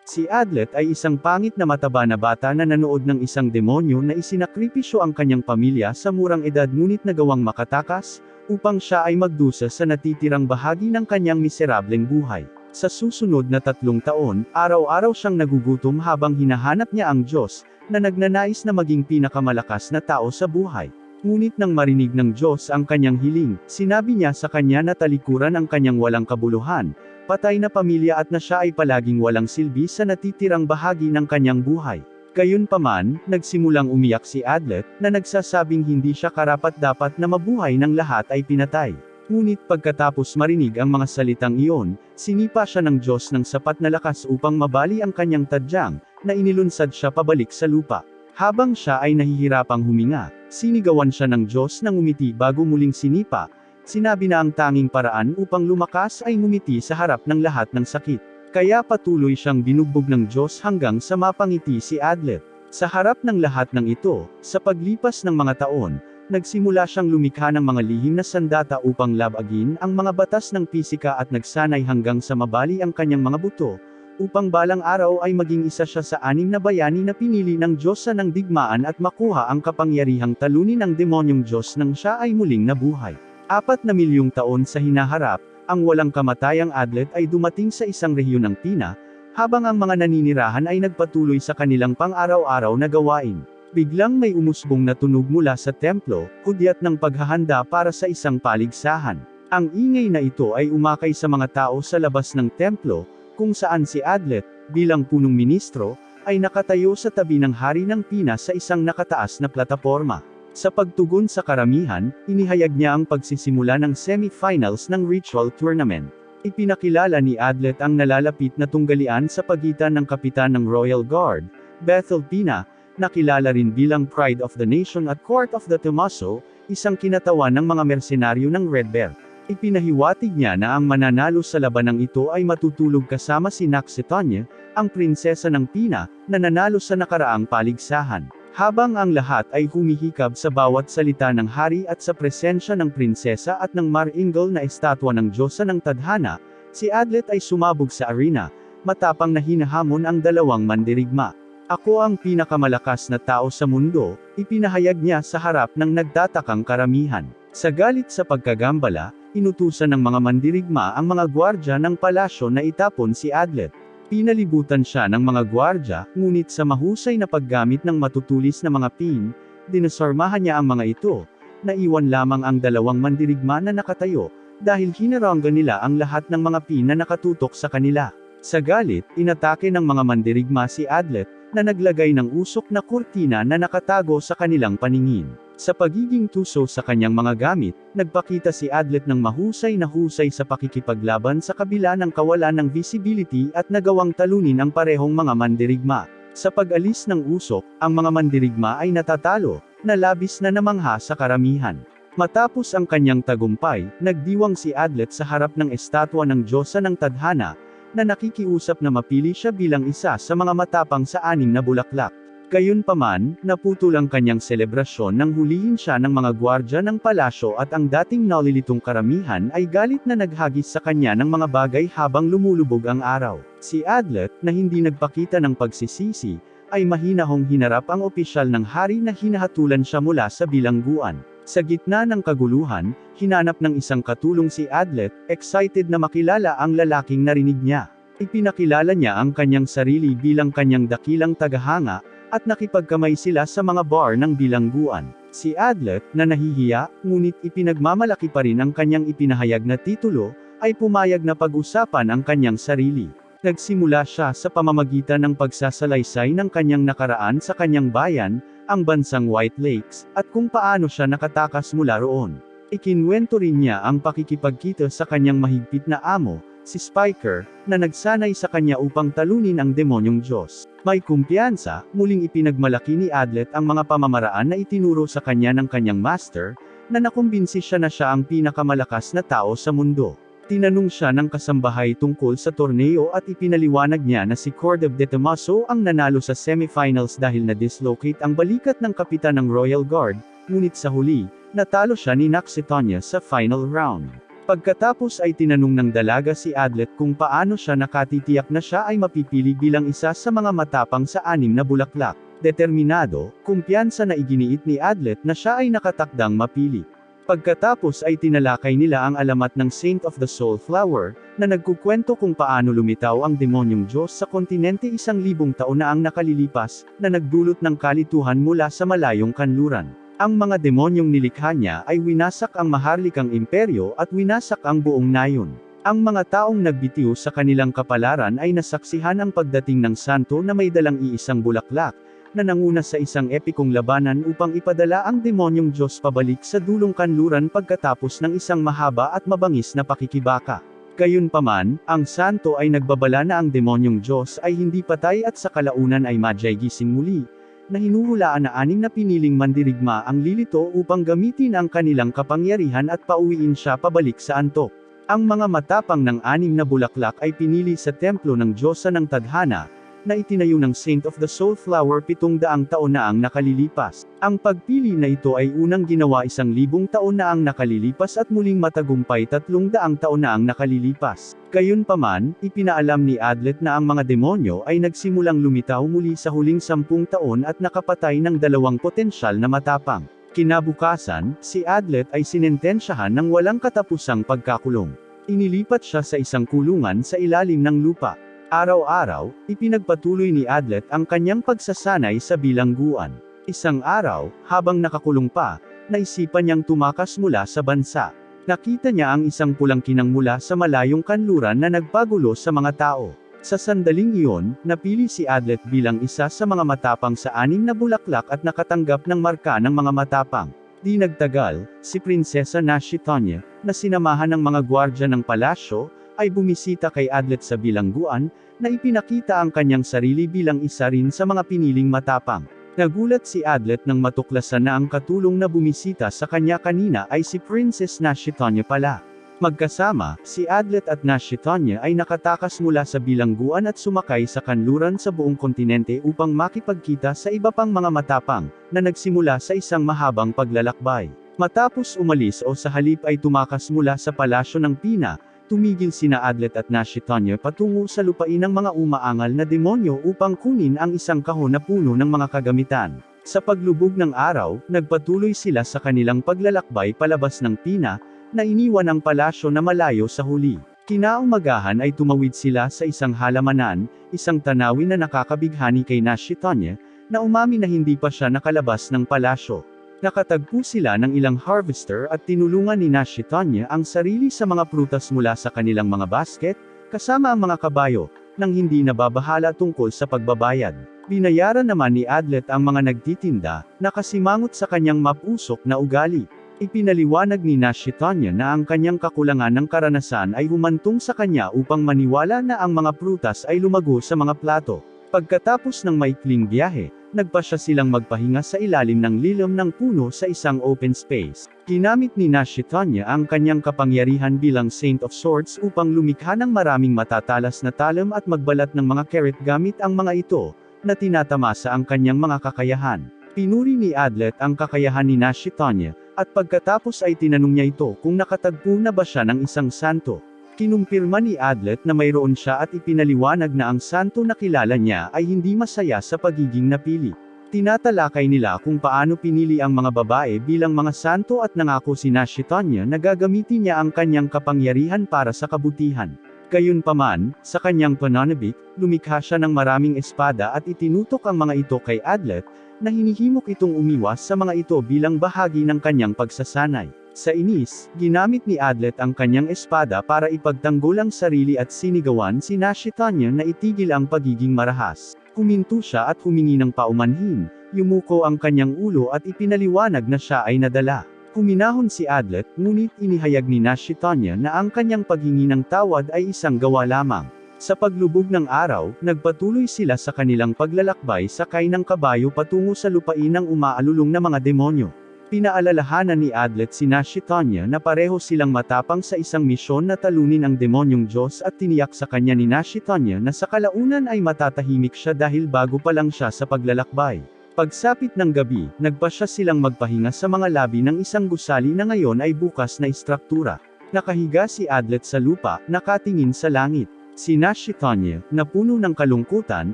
Si Adlet ay isang pangit na mataba na bata na nanood ng isang demonyo na isinakripisyo ang kanyang pamilya sa murang edad ngunit nagawang makatakas, upang siya ay magdusa sa natitirang bahagi ng kanyang miserableng buhay. Sa susunod na 3 taon, araw-araw siyang nagugutom habang hinahanap niya ang Diyos, na nagnanais na maging pinakamalakas na tao sa buhay. Ngunit nang marinig ng Diyos ang kanyang hiling, sinabi niya sa kanya na talikuran ang kanyang walang kabuluhan, patay na pamilya at na siya ay palaging walang silbi sa natitirang bahagi ng kanyang buhay. Gayunpaman, nagsimulang umiyak si Adlet, na nagsasabing hindi siya karapat-dapat na mabuhay ng lahat ay pinatay. Ngunit pagkatapos marinig ang mga salitang iyon, sinipa siya ng Diyos ng sapat na lakas upang mabali ang kanyang tadyang, na inilunsad siya pabalik sa lupa. Habang siya ay nahihirapang huminga, sinigawan siya ng Diyos nang umiti bago muling sinipa. Sinabi na ang tanging paraan upang lumakas ay ngumiti sa harap ng lahat ng sakit. Kaya patuloy siyang binugbog ng Diyos hanggang sa mapangiti si Adlet. Sa harap ng lahat ng ito, sa paglipas ng mga taon, nagsimula siyang lumikha ng mga lihim na sandata upang labagin ang mga batas ng pisika at nagsanay hanggang sa mabali ang kanyang mga buto, upang balang araw ay maging isa siya sa 6 na bayani na pinili ng Diyos sa ng digmaan at makuha ang kapangyarihang talunin ng demonyong Diyos nang siya ay muling nabuhay. 4 na milyong taon sa hinaharap, ang walang kamatayang Adlet ay dumating sa isang rehiyon ng Pina, habang ang mga naninirahan ay nagpatuloy sa kanilang pang-araw-araw na gawain. Biglang may umusbong na tunog mula sa templo, hudyat ng paghahanda para sa isang paligsahan. Ang ingay na ito ay umakay sa mga tao sa labas ng templo, kung saan si Adlet, bilang punong ministro, ay nakatayo sa tabi ng hari ng Pina sa isang nakataas na plataporma. Sa pagtugon sa karamihan, inihayag niya ang pagsisimula ng semi-finals ng ritual tournament. Ipinakilala ni Adlet ang nalalapit na tunggalian sa pagitan ng kapitan ng Royal Guard, Bethel Pina, nakilala rin bilang Pride of the Nation at Court of the Tomaso, isang kinatawan ng mga mersenaryo ng Red Bear. Ipinahiwatig niya na ang mananalo sa labanang ito ay matutulog kasama si Naxitonia, ang prinsesa ng Pina, na nanalo sa nakaraang paligsahan. Habang ang lahat ay humihikab sa bawat salita ng hari at sa presensya ng prinsesa at ng maringal na estatwa ng Diyosa ng Tadhana, si Adlet ay sumabog sa arena, matapang na hinahamon ang 2 mandirigma. Ako ang pinakamalakas na tao sa mundo, ipinahayag niya sa harap ng nagtatakang karamihan. Sa galit sa pagkagambala, inutusan ng mga mandirigma ang mga gwardya ng palasyo na itapon si Adlet. Pinalibutan siya ng mga gwardya, ngunit sa mahusay na paggamit ng matutulis na mga pin, dinasarmahan niya ang mga ito. Naiwan lamang ang 2 mandirigma na nakatayo, dahil hinaranggan nila ang lahat ng mga pin na nakatutok sa kanila. Sa galit, inatake ng mga mandirigma si Adlet, na naglagay ng usok na kurtina na nakatago sa kanilang paningin. Sa pagiging tuso sa kanyang mga gamit, nagpakita si Adlet ng mahusay na husay sa pakikipaglaban sa kabila ng kawalan ng visibility at nagawang talunin ang parehong mga mandirigma. Sa pag-alis ng usok, ang mga mandirigma ay natatalo, na labis na namangha sa karamihan. Matapos ang kanyang tagumpay, nagdiwang si Adlet sa harap ng estatwa ng Diyosa ng Tadhana, na nakikiusap na mapili siya bilang isa sa mga matapang sa 6 na bulaklak. Gayunpaman, naputol ang kanyang selebrasyon nang hulihin siya ng mga gwardya ng palasyo at ang dating nalilitong karamihan ay galit na naghagis sa kanya ng mga bagay habang lumulubog ang araw. Si Adlet, na hindi nagpakita ng pagsisisi, ay mahinahong hinarap ang opisyal ng hari na hinahatulan siya mula sa bilangguan. Sa gitna ng kaguluhan, hinanap ng isang katulong si Adlet, excited na makilala ang lalaking narinig niya. Ipinakilala niya ang kanyang sarili bilang kanyang dakilang tagahanga, at nakipagkamay sila sa mga bar ng bilangguan. Si Adlet, na nahihiya, ngunit ipinagmamalaki pa rin ang kanyang ipinahayag na titulo, ay pumayag na pag-usapan ang kanyang sarili. Nagsimula siya sa pamamagitan ng pagsasalaysay ng kanyang nakaraan sa kanyang bayan, ang bansang White Lakes, at kung paano siya nakatakas mula roon. Ikinwento rin niya ang pakikipagkita sa kanyang mahigpit na amo, si Spiker, na nagsanay sa kanya upang talunin ang demonyong Diyos. May kumpiyansa, muling ipinagmalaki ni Adlet ang mga pamamaraan na itinuro sa kanya ng kanyang master, na nakumbinsi siya na siya ang pinakamalakas na tao sa mundo. Tinanong siya ng kasambahay tungkol sa torneo at ipinaliwanag niya na si Cordev de Tomaso ang nanalo sa semifinals dahil na-dislocate ang balikat ng kapitan ng Royal Guard, ngunit sa huli, natalo siya ni Naxitonia sa final round. Pagkatapos ay tinanong ng dalaga si Adlet kung paano siya nakatitiyak na siya ay mapipili bilang isa sa mga matapang sa 6 na bulaklak. Determinado, kumpiyansa na iginiit ni Adlet na siya ay nakatakdang mapili. Pagkatapos ay tinalakay nila ang alamat ng Saint of the Soul Flower, na nagkukwento kung paano lumitaw ang demonyong Diyos sa kontinente 1,000 taon na ang nakalilipas, na nagdulot ng kalituhan mula sa malayong kanluran. Ang mga demonyong nilikha niya ay winasak ang maharlikang imperyo at winasak ang buong nayon. Ang mga taong nagbitiw sa kanilang kapalaran ay nasaksihan ang pagdating ng santo na may dalang iisang bulaklak, na nanguna sa isang epikong labanan upang ipadala ang demonyong Diyos pabalik sa dulong kanluran pagkatapos ng isang mahaba at mabangis na pakikibaka. Gayunpaman, ang santo ay nagbabala na ang demonyong Diyos ay hindi patay at sa kalaunan ay gising muli, na hinuhulaan na 6 na piniling mandirigma ang lilito upang gamitin ang kanilang kapangyarihan at pauwiin siya pabalik sa antok. Ang mga matapang ng 6 na bulaklak ay pinili sa templo ng Diyosa ng Tadhana, na itinayo ng Saint of the Soul Flower 700 taon na ang nakalilipas. Ang pagpili na ito ay unang ginawa 1,000 taon na ang nakalilipas at muling matagumpay 300 taon na ang nakalilipas. Gayunpaman, ipinaalam ni Adlet na ang mga demonyo ay nagsimulang lumitaw muli sa huling 10 taon at nakapatay ng 2 potensyal na matapang. Kinabukasan, si Adlet ay sinentensyahan ng walang katapusang pagkakulong. Inilipat siya sa isang kulungan sa ilalim ng lupa. Araw-araw, ipinagpatuloy ni Adlet ang kanyang pagsasanay sa bilangguan. Isang araw, habang nakakulong pa, naisipan niyang tumakas mula sa bansa. Nakita niya ang isang pulang kinang mula sa malayong kanluran na nagpagulo sa mga tao. Sa sandaling iyon, napili si Adlet bilang isa sa mga matapang sa 6 na bulaklak at nakatanggap ng marka ng mga matapang. Di nagtagal, si Prinsesa Nashitonya, na sinamahan ng mga gwardya ng palasyo, ay bumisita kay Adlet sa bilangguan, na ipinakita ang kanyang sarili bilang isa rin sa mga piniling matapang. Nagulat si Adlet nang matuklasan na ang katulong na bumisita sa kanya kanina ay si Princess Nashitonya pala. Magkasama, si Adlet at Nashitonya ay nakatakas mula sa bilangguan at sumakay sa kanluran sa buong kontinente upang makipagkita sa iba pang mga matapang, na nagsimula sa isang mahabang paglalakbay. Matapos umalis o sa halip ay tumakas mula sa palasyo ng Pina, tumigil sina Adlet at Nashitonya patungo sa lupain ng mga umaangal na demonyo upang kunin ang isang kahon na puno ng mga kagamitan. Sa paglubog ng araw, nagpatuloy sila sa kanilang paglalakbay palabas ng Pina, na iniwan ang palasyo na malayo sa huli. Kinaumagahan ay tumawid sila sa isang halamanan, isang tanawin na nakakabighani kay Nashitonya, na umamin na hindi pa siya nakalabas ng palasyo. Nakatagpo sila ng ilang harvester at tinulungan ni Nashitonya ang sarili sa mga prutas mula sa kanilang mga basket, kasama ang mga kabayo, nang hindi nababahala tungkol sa pagbabayad. Binayaran naman ni Adlet ang mga nagtitinda, na kasimangot sa kanyang mapusok na ugali. Ipinaliwanag ni Nashitonya na ang kanyang kakulangan ng karanasan ay humantong sa kanya upang maniwala na ang mga prutas ay lumago sa mga plato. Pagkatapos ng maikling biyahe, nagpasya silang magpahinga sa ilalim ng lilim ng puno sa isang open space. Ginamit ni Nashitonya ang kanyang kapangyarihan bilang Saint of Swords upang lumikha ng maraming matatalas na talam at magbalat ng mga carrot gamit ang mga ito, na tinatamasa ang kanyang mga kakayahan. Pinuri ni Adlet ang kakayahan ni Nashitonya, at pagkatapos ay tinanong niya ito kung nakatagpo na ba siya ng isang santo. Kinumpirma ni Adlet na mayroon siya at ipinaliwanag na ang santo na kilala niya ay hindi masaya sa pagiging napili. Tinatalakay nila kung paano pinili ang mga babae bilang mga santo at nangako si Nashitonya na gagamitin niya ang kanyang kapangyarihan para sa kabutihan. Gayunpaman, sa kanyang pananabik, lumikha siya ng maraming espada at itinutok ang mga ito kay Adlet, na hinihimok itong umiwas sa mga ito bilang bahagi ng kanyang pagsasanay. Sa inis, ginamit ni Adlet ang kanyang espada para ipagtanggol ang sarili at sinigawan si Nashitonya na itigil ang pagiging marahas. Huminto siya at humingi ng paumanhin, yumuko ang kanyang ulo at ipinaliwanag na siya ay nadala. Huminahon si Adlet, ngunit inihayag ni Nashitonya na ang kanyang paghingi ng tawad ay isang gawa lamang. Sa paglubog ng araw, nagpatuloy sila sa kanilang paglalakbay sakay ng kabayo patungo sa lupain ng umaalulong na mga demonyo. Pinaalalahanan ni Adlet si Nashitonya na pareho silang matapang sa isang misyon na talunin ang demonyong Diyos at tiniyak sa kanya ni Nashitonya na sa kalaunan ay matatahimik siya dahil bago pa lang siya sa paglalakbay. Pagsapit ng gabi, nagpasya silang magpahinga sa mga labi ng isang gusali na ngayon ay bukas na istruktura. Nakahiga si Adlet sa lupa, nakatingin sa langit. Sina Shitonya, na puno ng kalungkutan,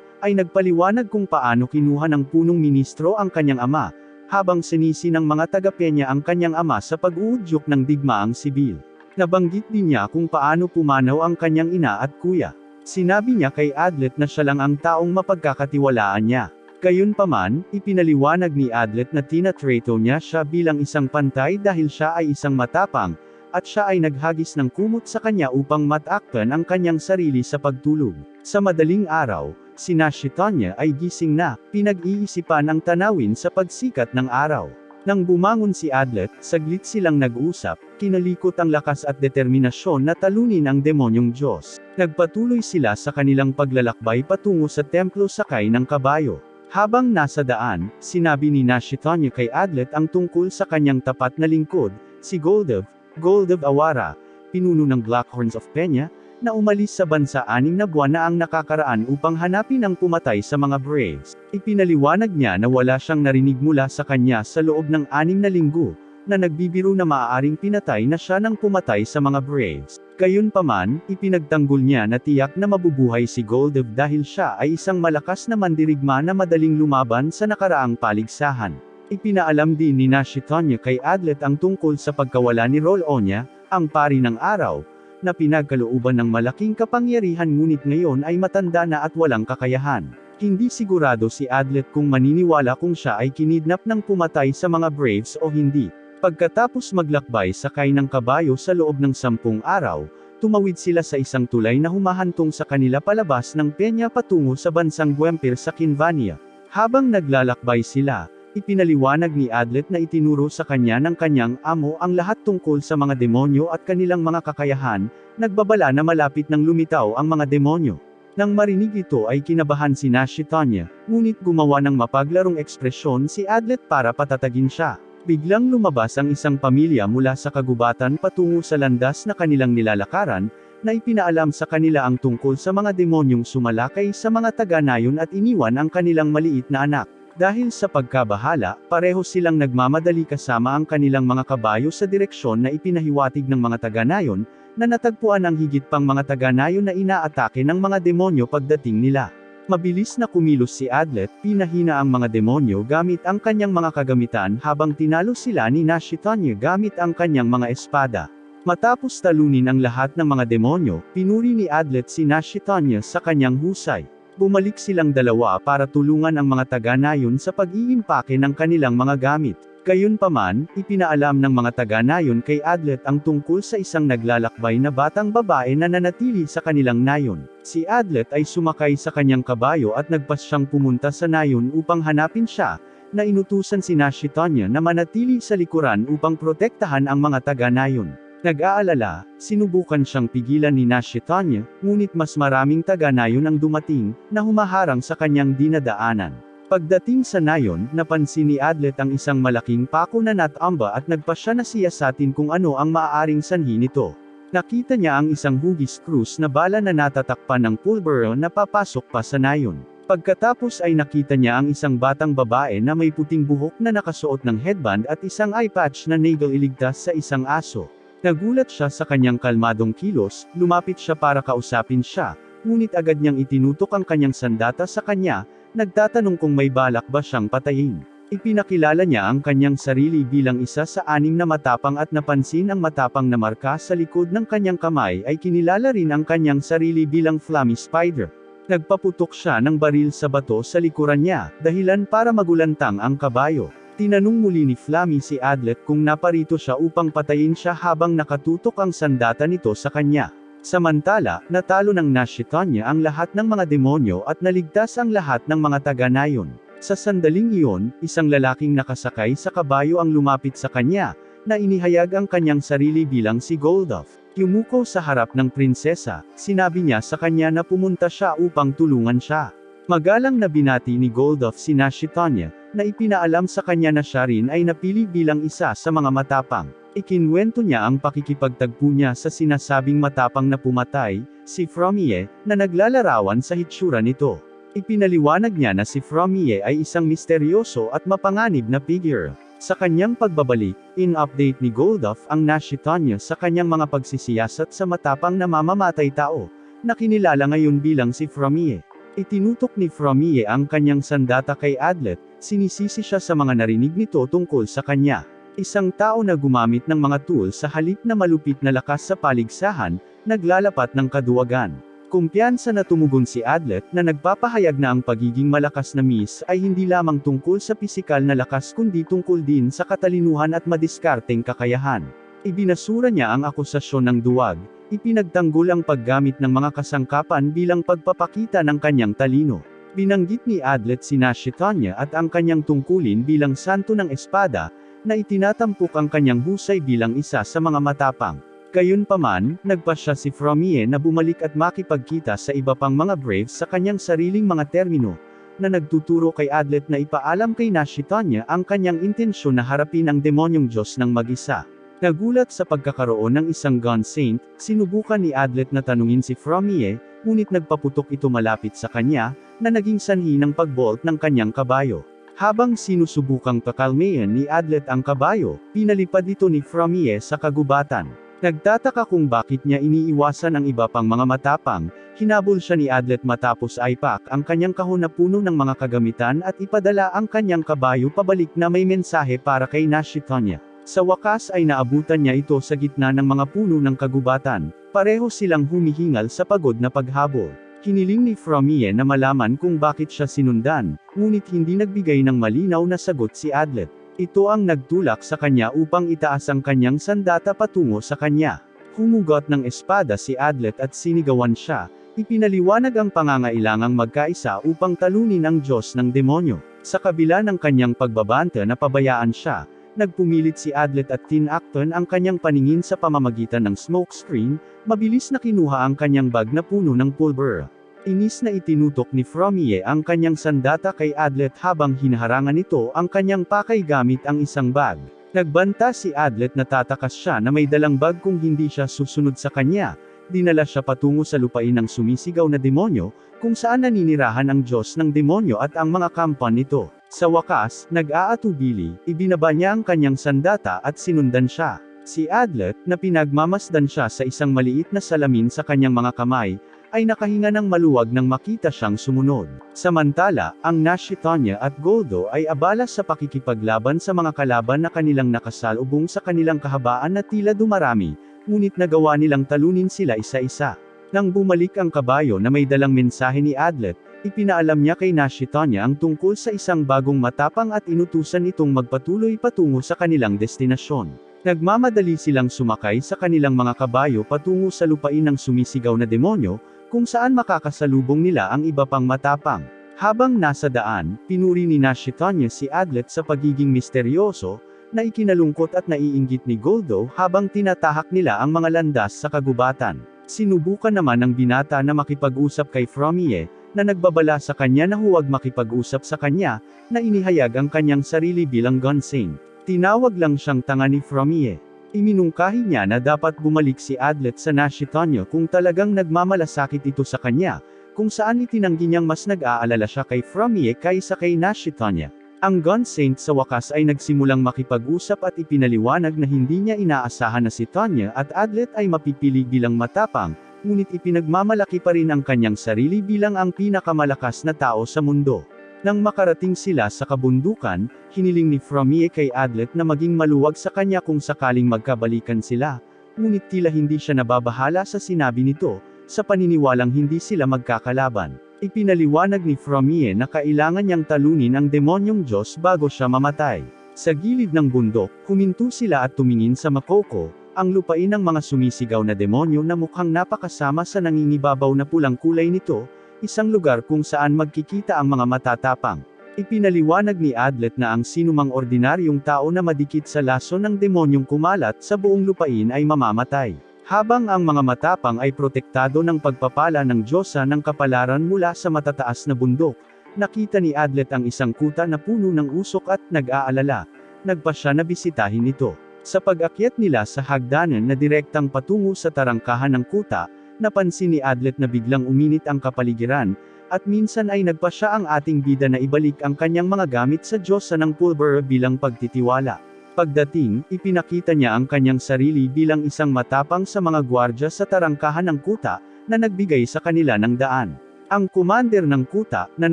ay nagpaliwanag kung paano kinuha ng punong ministro ang kanyang ama, habang sinisi ng mga taga-Penya ang kanyang ama sa pag-uudyok ng digmaang sibil. Nabanggit din niya kung paano pumanaw ang kanyang ina at kuya. Sinabi niya kay Adlet na siya lang ang taong mapagkakatiwalaan niya. Gayunpaman, ipinaliwanag ni Adlet na tinatrato niya siya bilang isang pantay dahil siya ay isang matapang, at siya ay naghagis ng kumot sa kanya upang matakpan ang kanyang sarili sa pagtulog. Sa madaling araw, sina Shitonya ay gising na, pinag-iisipan ang tanawin sa pagsikat ng araw. Nang bumangon si Adlet, saglit silang nag-usap, kinalikot ang lakas at determinasyon na talunin ang demonyong Diyos. Nagpatuloy sila sa kanilang paglalakbay patungo sa templo sakay ng kabayo. Habang nasa daan, sinabi ni Shitonya kay Adlet ang tungkol sa kanyang tapat na lingkod, si Goldev Awara, pinuno ng Blackhorns of Penya, na umalis sa bansa 6 na buwan na ang nakakaraan upang hanapin ang pumatay sa mga Braves. Ipinaliwanag niya na wala siyang narinig mula sa kanya sa loob ng 6 na linggo, na nagbibiro na maaaring pinatay na siya nang pumatay sa mga Braves. Gayunpaman, ipinagtanggol niya na tiyak na mabubuhay si Goldev dahil siya ay isang malakas na mandirigma na madaling lumaban sa nakaraang paligsahan. Ipinaalam din ni Shitonya kay Adlet ang tungkol sa pagkawala ni Rolonya, ang pari ng araw, na pinagkalooban ng malaking kapangyarihan ngunit ngayon ay matanda na at walang kakayahan. Hindi sigurado si Adlet kung maniniwala kung siya ay kinidnap ng pumatay sa mga Braves o hindi. Pagkatapos maglakbay sakay ng kabayo sa loob ng 10 araw, tumawid sila sa isang tulay na humahantong sa kanila palabas ng Penya patungo sa bansang Gwempir sa Kinvania. Habang naglalakbay sila, ipinaliwanag ni Adlet na itinuro sa kanya ng kanyang amo ang lahat tungkol sa mga demonyo at kanilang mga kakayahan, nagbabala na malapit nang lumitaw ang mga demonyo. Nang marinig ito ay kinabahan si Shitonya, ngunit gumawa ng mapaglarong ekspresyon si Adlet para patatagin siya. Biglang lumabas ang isang pamilya mula sa kagubatan patungo sa landas na kanilang nilalakaran, na ipinaalam sa kanila ang tungkol sa mga demonyong sumalakay sa mga taga-nayon at iniwan ang kanilang maliit na anak. Dahil sa pagkabahala, pareho silang nagmamadali kasama ang kanilang mga kabayo sa direksyon na ipinahiwatig ng mga taga-nayon, na natagpuan ang higit pang mga taga-nayon na inaatake ng mga demonyo pagdating nila. Mabilis na kumilos si Adlet, pinahina ang mga demonyo gamit ang kanyang mga kagamitan habang tinalo sila ni Shitonya gamit ang kanyang mga espada. Matapos talunin ang lahat ng mga demonyo, pinuri ni Adlet si Shitonya sa kanyang husay. Bumalik silang dalawa para tulungan ang mga taga-nayon sa pag-iimpake ng kanilang mga gamit. Gayunpaman, ipinaalam ng mga taga-nayon kay Adlet ang tungkol sa isang naglalakbay na batang babae na nanatili sa kanilang nayon. Si Adlet ay sumakay sa kanyang kabayo at nagpasyang pumunta sa nayon upang hanapin siya, na inutusan si Shitonya na manatili sa likuran upang protektahan ang mga taga-nayon. Nag-aalala, sinubukan siyang pigilan ni Shitonya, ngunit mas maraming taga-nayon ang dumating, na humaharang sa kanyang dinadaanan. Pagdating sa nayon, napansin ni Adlet ang isang malaking pako na natamba at nagpasya na siyasatin kung ano ang maaaring sanhi nito. Nakita niya ang isang hugis krus na bala na natatakpan ng pulbero na papasok pa sa nayon. Pagkatapos ay nakita niya ang isang batang babae na may puting buhok na nakasuot ng headband at isang eye patch na nagal iligtas sa isang aso. Nagulat siya sa kanyang kalmadong kilos, lumapit siya para kausapin siya, ngunit agad niyang itinutok ang kanyang sandata sa kanya, nagtatanong kung may balak ba siyang patayin. Ipinakilala niya ang kanyang sarili bilang isa sa 6 na matapang at napansin ang matapang na marka sa likod ng kanyang kamay ay kinilala rin ang kanyang sarili bilang Flammy Spider. Nagpaputok siya ng baril sa bato sa likuran niya, dahilan para magulantang ang kabayo. Tinanong muli ni Flammy si Adlet kung naparito siya upang patayin siya habang nakatutok ang sandata nito sa kanya. Samantala, natalo ng Shitonya ang lahat ng mga demonyo at naligtas ang lahat ng mga taga-nayon. Sa sandaling iyon, isang lalaking nakasakay sa kabayo ang lumapit sa kanya, na inihayag ang kanyang sarili bilang si Goldev. Yumuko sa harap ng prinsesa, sinabi niya sa kanya na pumunta siya upang tulungan siya. Magalang na binati ni Goldev si Shitonya, na ipinaalam sa kanya na siya rin ay napili bilang isa sa mga matapang. Ikinwento niya ang pakikipagtagpo niya sa sinasabing matapang na pumatay, si Fromie, na naglalarawan sa hitsura nito. Ipinaliwanag niya na si Fromie ay isang misteryoso at mapanganib na figure. Sa kanyang pagbabalik, in-update ni Golduff ang Nashitanya sa kanyang mga pagsisiyasat sa matapang na mamamatay tao, na kinilala ngayon bilang si Fromier. Itinutok ni Fromier ang kanyang sandata kay Adlet, sinisisi siya sa mga narinig nito tungkol sa kanya. Isang tao na gumamit ng mga tools sa halip na malupit na lakas sa paligsahan, naglalapat ng kaduwagan. Kumpiyansa na tumugon si Adlet na nagpapahayag na ang pagiging malakas na Miss ay hindi lamang tungkol sa pisikal na lakas kundi tungkol din sa katalinuhan at madiskarteng kakayahan. Ibinasura niya ang akusasyon ng duwag, ipinagtanggol ang paggamit ng mga kasangkapan bilang pagpapakita ng kanyang talino. Binanggit ni Adlet si Nashitanya at ang kanyang tungkulin bilang santo ng espada, na itinatampok ang kanyang husay bilang isa sa mga matapang. Gayunpaman, nagpasya si Fromier na bumalik at makipagkita sa iba pang mga Braves sa kanyang sariling mga termino, na nagtuturo kay Adlet na ipaalam kay Nashitanya ang kanyang intensyon na harapin ang demonyong Diyos ng mag-isa. Nagulat sa pagkakaroon ng isang Gun Saint, sinubukan ni Adlet na tanungin si Fromier, ngunit nagpaputok ito malapit sa kanya, na naging sanhi ng pagbolt ng kanyang kabayo. Habang sinusubukang pakalmayan ni Adlet ang kabayo, pinalipad ito ni Fromier sa kagubatan. Nagtataka kung bakit niya iniiwasan ang iba pang mga matapang, hinabol siya ni Adlet matapos aipak ang kanyang kahon na puno ng mga kagamitan at ipadala ang kanyang kabayo pabalik na may mensahe para kay Nashitanya. Sa wakas ay naabutan niya ito sa gitna ng mga puno ng kagubatan, pareho silang humihingal sa pagod na paghabol. Hiniling ni Fromier na malaman kung bakit siya sinundan, ngunit hindi nagbigay ng malinaw na sagot si Adlet. Ito ang nagtulak sa kanya upang itaas ang kanyang sandata patungo sa kanya. Humugot ng espada si Adlet at sinigawan siya, ipinaliwanag ang pangangailangang magkaisa upang talunin ang Diyos ng demonyo. Sa kabila ng kanyang pagbabanta na pabayaan siya, nagpumilit si Adlet at tinakpan ang kanyang paningin sa pamamagitan ng smokescreen, mabilis na kinuha ang kanyang bag na puno ng pulver. Inis na itinutok ni Fromier ang kanyang sandata kay Adlet habang hinaharangan nito ang kanyang pakay gamit ang isang bag. Nagbanta si Adlet na tatakas siya na may dalang bag kung hindi siya susunod sa kanya. Dinala siya patungo sa lupain ng sumisigaw na demonyo, kung saan naninirahan ang Diyos ng demonyo at ang mga kampan nito. Sa wakas, nag-aatubili, ibinaba niya ang kanyang sandata at sinundan siya. Si Adlet, na pinagmamasdan siya sa isang maliit na salamin sa kanyang mga kamay, ay nakahinga ng maluwag nang makita siyang sumunod. Samantala, ang Nashitanya at Goldo ay abala sa pakikipaglaban sa mga kalaban na kanilang nakasalubong sa kanilang kahabaan na tila dumarami, ngunit nagawa nilang talunin sila isa-isa. Nang bumalik ang kabayo na may dalang mensahe ni Adlet, ipinaalam niya kay Nashitanya ang tungkol sa isang bagong matapang at inutusan itong magpatuloy patungo sa kanilang destinasyon. Nagmamadali silang sumakay sa kanilang mga kabayo patungo sa lupain ng sumisigaw na demonyo, kung saan makakasalubong nila ang iba pang matapang. Habang nasa daan, pinuri ni Nashitanya si Adlet sa pagiging misteryoso, na ikinalungkot at naiinggit ni Goldo habang tinatahak nila ang mga landas sa kagubatan. Sinubukan naman ng binata na makipag-usap kay Fromier, na nagbabala sa kanya na huwag makipag-usap sa kanya, na inihayag ang kanyang sarili bilang Gun Saint. Tinawag lang siyang tanga ni Fromier. Iminungkahi niya na dapat bumalik si Adlet sa Nashitanya kung talagang nagmamalasakit ito sa kanya, kung saan itinanggi niyang mas nag-aalala siya kay Fromier kaysa kay Nashitanya. Ang Gun Saint sa wakas ay nagsimulang makipag-usap at ipinaliwanag na hindi niya inaasahan na si Tanya at Adlet ay mapipili bilang matapang, ngunit ipinagmamalaki pa rin ang kanyang sarili bilang ang pinakamalakas na tao sa mundo. Nang makarating sila sa kabundukan, hiniling ni Fromier kay Adlet na maging maluwag sa kanya kung sakaling magkabalikan sila, ngunit tila hindi siya nababahala sa sinabi nito, sa paniniwalang hindi sila magkakalaban. Ipinaliwanag ni Fromier na kailangan niyang talunin ang demonyong Diyos bago siya mamatay. Sa gilid ng bundok, huminto sila at tumingin sa Makoko, ang lupain ng mga sumisigaw na demonyo na mukhang napakasama sa nangingibabaw na pulang kulay nito, isang lugar kung saan magkikita ang mga matatapang. Ipinaliwanag ni Adlet na ang sinumang ordinaryong tao na madikit sa laso ng demonyong kumalat sa buong lupain ay mamamatay. Habang ang mga matapang ay protektado ng pagpapala ng Diyosa ng kapalaran mula sa matataas na bundok, nakita ni Adlet ang isang kuta na puno ng usok at nag-aalala. Nagpa siya na bisitahin ito. Sa pag-akyat nila sa hagdanan na direktang patungo sa tarangkahan ng kuta, napansin ni Adlet na biglang uminit ang kapaligiran, At minsan ay nagpasya ang ating bida na ibalik ang kanyang mga gamit sa Diyosa ng pulbera bilang pagtitiwala. Pagdating, ipinakita niya ang kanyang sarili bilang isang matapang sa mga gwardya sa tarangkahan ng kuta, na nagbigay sa kanila ng daan. Ang commander ng kuta, na